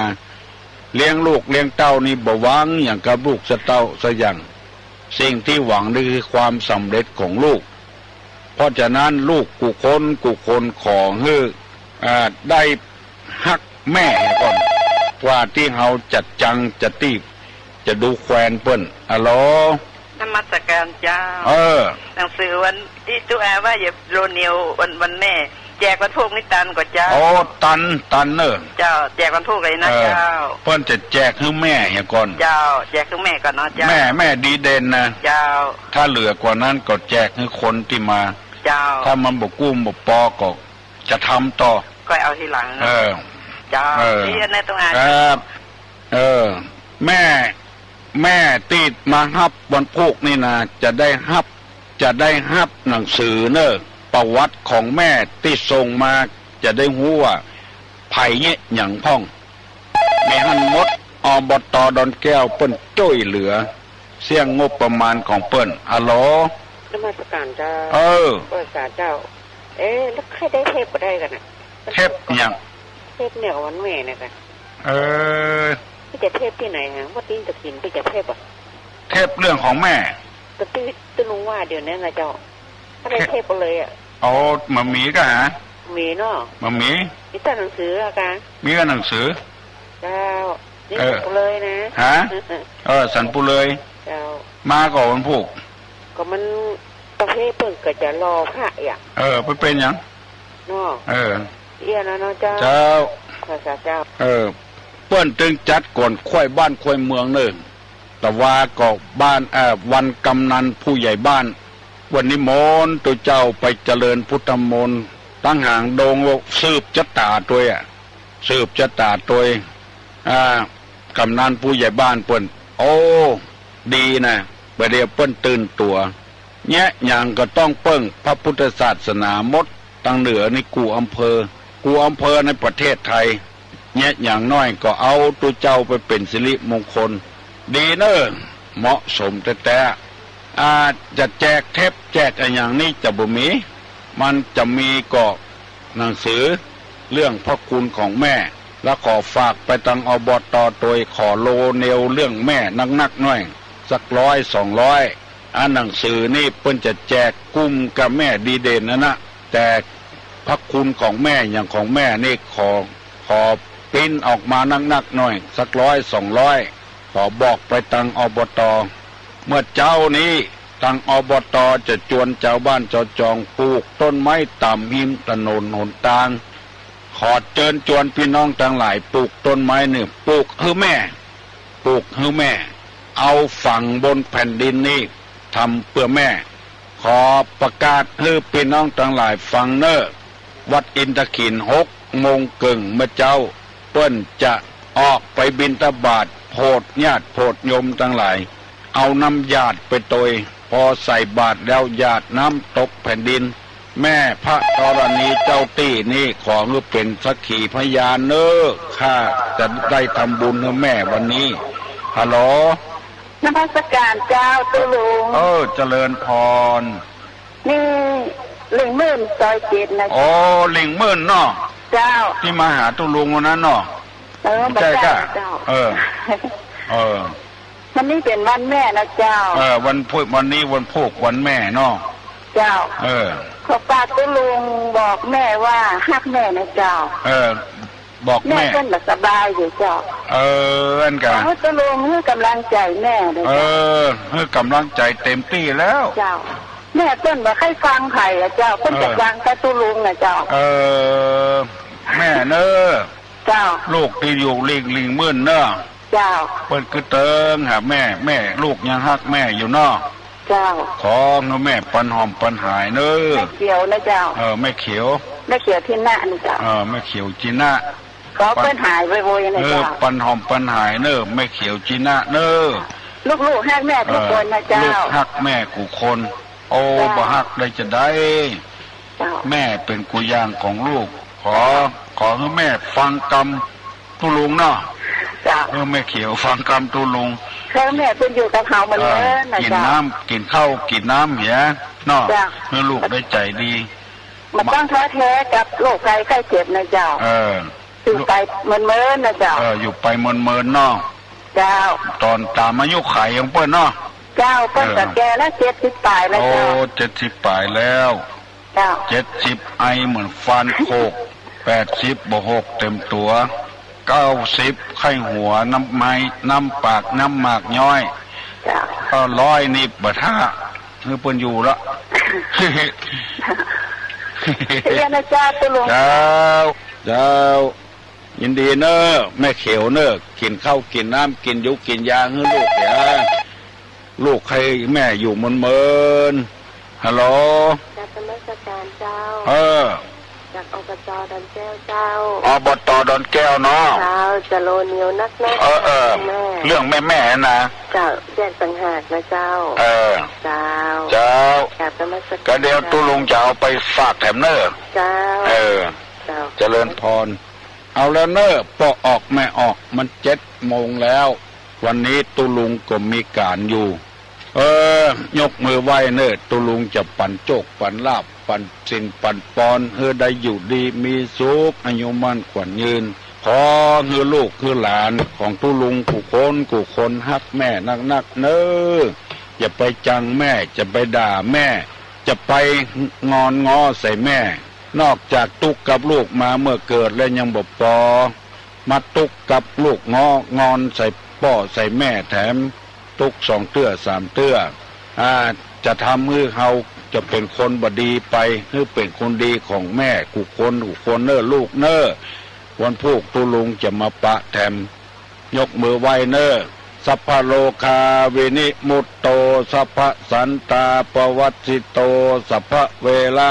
เลี้ยงลูกเลี้ยงเต้านี่บ่หวังอย่างกับลูกสะเต้าสักอย่างสิ่งที่หวังนี่คือความสำเร็จของลูกเพราะฉะนั้นลูกกุคนขอให้ได้ฮักแม่ก่อนว่าที่เฮาจัดจังจะตีจะดูแควนเปิ้นอะโหลนมัสการเจ้าหนังสือวันที่ตัวว่าอย่าโรเนียววันแม่แจกวันพุธนี่ตันกว่าเจ้าตันเนอะเจ้าแจกวันพุธเลยนะเจ้าเปิ้นจะแจกให้แม่เฮียก่อนเจ้าแจกให้แม่ก่อนเนาะเจ้าแม่ดีเด่นนะเจ้าถ้าเหลือกว่านั้นก็แจกให้คนที่มาเจ้าถ้ามันบ่กู้บ่ปอก็จะทำต่อก็เอาทีหลังเจ้าที่ในตรงอ่านแม่ติดมาฮับวันพุธนี่นะจะได้ฮับหนังสือเนอะประวัติของแม่ที่ส่งมาจะได้รู้ว่าไผ่เนี่ยหยังพ่องแม่หันมดอบต.ดอนแก้วเปิ้นช่วยเหลือเสี่ยงงบประมาณของเปิ้นอะโหลนมัสการเจ้าภาษาเจ้าแล้วใครได้เทปบ่ได้กันน่ะเทปหยังเทปเนี่ยวันแม่เนี่ยกันพี่จะเทปที่ไหนฮะว่าตีนตะกินพี่จะเทปอ่ะเทปเรื่องของแม่ก็ตื้อลุงว่าเดี๋ยวนี้นะเจ้าถ้าได้เทปเลยอ่ะมันมีก็ฮะมีเนาะมันมีแต่หนังสืออะกันมีก็หนังสือเจ้านี่ปุเลยนะฮะสันปุเลยเจ้ามาก่อนวันพุธก็มันประเภทเพิ่งก็จะรอพระอ่ะไปเป็นยังเนาะเอี้ยนะเนาะเจ้าภาษาเจ้าเปิ้นตึงจัดก่อนค่อยบ้านค่อยเมืองเนิ่งแต่ว่าก็บ้านวันกำนันผู้ใหญ่บ้านวันนี้มนตัวเจ้าไปเจริญพุทธมนต์ตั้งห่างโดงสืบชะตาตัวสืบชะตาตัวกำนันผู้ใหญ่บ้านเปิ้นดีนะประเดี๋ยวเปิ้นตื่นตัวเนี่ยอย่างก็ต้องเปิ้งพระพุทธศาสนามดตั้งเหนือในกูอำเภอในประเทศไทยเนี่ยอย่างน้อยก็เอาตัวเจ้าไปเป็นสิริมงคลดีเนอะเหมาะสมแต่จะแจกเทปแจกอะไรอย่างนี้จะบ่มีมันจะมีก็หนังสือเรื่องพระคุณของแม่แล้วขอฝากไปทางอบต.โดยขอโลเนลเรื่องแม่นักหน่อยสัก100-200หนังสือนี่เพิ่นจะแจกกุ้มกับแม่ดีเด่นนะแต่พระคุณของแม่อย่างของแม่นี่ขอปิ้นออกมานักหน่อยสัก100-200ขอบอกไปทางอบต.เมื่อเจ้านี้ทางอบต.จะจวนเจ้าบ้านเจ้าจองปลูกต้นไม้ตามหิมถนนหนทางขอเชิญชวนพี่น้องทั้งหลายปลูกต้นไม้นี่ปลูกให้แม่เอาฝังบนแผ่นดินนี้ทำเพื่อแม่ขอประกาศให้พี่น้องทั้งหลายฟังเนอะวัดอินทขิน6 โมงครึ่งเมื่อเจ้าเปิ้นจะออกไปบิณฑบาตโพดญาติโพดโยมทั้งหลายเอาน้ำหยาดไปโดยพอใส่บาตรแล้วหยาดน้ำตกแผ่นดินแม่พระธรณีเจ้าตี้นี่ขอให้เป็นสักขีพยานเนอะข้าจะได้ทำบุญให้แม่วันนี้ฮัลโหลนมัสการเจ้าตุลุงเจริญพรนี่ลิงมื่นซอย7นะลิงมื่นเนาะเจ้าที่มาหาตุลุงวันนั้นเนาะ ใช่ก็วันนี้เป็นวันแม่นะเจ้าวันนี้วันพูกวันแม่เนาะเจ้าขอฝากตุลุงบอกแม่ว่าฮักแม่นะเจ้าบอกแม่เพิ่นสบายอยู่เจ้าอันกันตุลุงให้กำลังใจแม่เลยให้กำลังใจเต็มที่แล้วเจ้าแม่เพิ่นมาให้ฟังไผ่อะเจ้าเพิ่นจะฟังแต่ตุลุงนะเจ้าแม่เนอะเจ้าลูกที่อยู่ลิงมื่นเนอะเจ้าเพิ่นคือเติงหาแม่ลูกยังฮักแม่อยู่เนาะเจ้าขอแม่ปันหอมปันหายเนอะแม่เขียวนะเจ้าแม่เขียวที่หน้านี่เจ้าแม่เขียวจีน่าขอปันหายไวๆนะเจ้าปันหอมปันหายเนอะแม่เขียวจีน่าเนอะลูกฮักแม่ทุกคนนะเจ้าลูกฮักแม่กูคนโอ้บ่ฮักได้จะได้แม่เป็นกุยางของลูกขอให้แม่ฟังกรรมตุลุงเนาะแม่เขียวฟังกรรมตุลุงแม่เป็นอยู่กับเขาเหมือนเดิมนะกินน้ำกินข้าวกินน้ำเหี้ยเนาะเมื่อลูกได้ใจดีมันต้องท้อแท้กับโรคไข้เจ็บนะเจ้าอยู่ไปเมินนะเจ้าอยู่ไปเมินเนาะเจ้าตอนตามอายุไขยังเปิ้นเนาะเจ้าเปิ้นกับแกแล้ว70 ปลายแล้วเจ้า70 ปลายแล้ว70ไอเหมือนฟันโคก80บวก6เต็มตัว90ไข้หัวน้ำไม้น้ำปากน้ำหมากย้อย100นี่บะท่าคือเปิ้นอยู่ละเรียนอาจารย์ตุลุงเจ้ายินดีเนอะแม่เขียวเนอะกินข้าวกินน้ำกินยุกินยาให้ลูกเดี๋ยวลูกใครแม่อยู่เมินฮัลโหลจากธรรมสการเจ้าจากอบต.ดอนแก้วเจ้าอบต.ดอนแก้วเนาะเจ้าจะโลนิวนักแม่เรื่องแม่นะเจ้าแยกต่างหากนะเจ้าเจ้าจากธรรมสการก็เดี๋ยวตุลุงจะเอาไปฝากแถมเนอะเจ้าเจริญพรเอาแล้วเนอะพอออกแม่ออกมัน7 โมงแล้ววันนี้ตุลุงก็มีการอยู่ยกมือไหว้เนอะตุลุงจะปั่นโจกปั่นลาบปั่นสินปั่นปอนได้อยู่ดีมีสุขอายุมั่นขวัญยืนขอลูกหลานของตุลุงกูคนฮักแม่นักเนอะอย่าไปจังแม่จะไปด่าแม่จะไปงอนง้อใส่แม่นอกจากตุกกับลูกมาเมื่อเกิดแล้วยังบ่พอมาตุกกับลูกงอนใส่พ่อใส่แม่แถมตุก2 เตื้อ3 เตื้อจะทำมือเขาจะเป็นคนบดีไปหรือเป็นคนดีของแม่กูคนเนอลูกเนอวันพูกตุลุงจะมาปะแถมยกมือไหว้เนอสัพพโลคาวินิมุตโตสัพพสันตาปวัตสิโตสัพพเวละ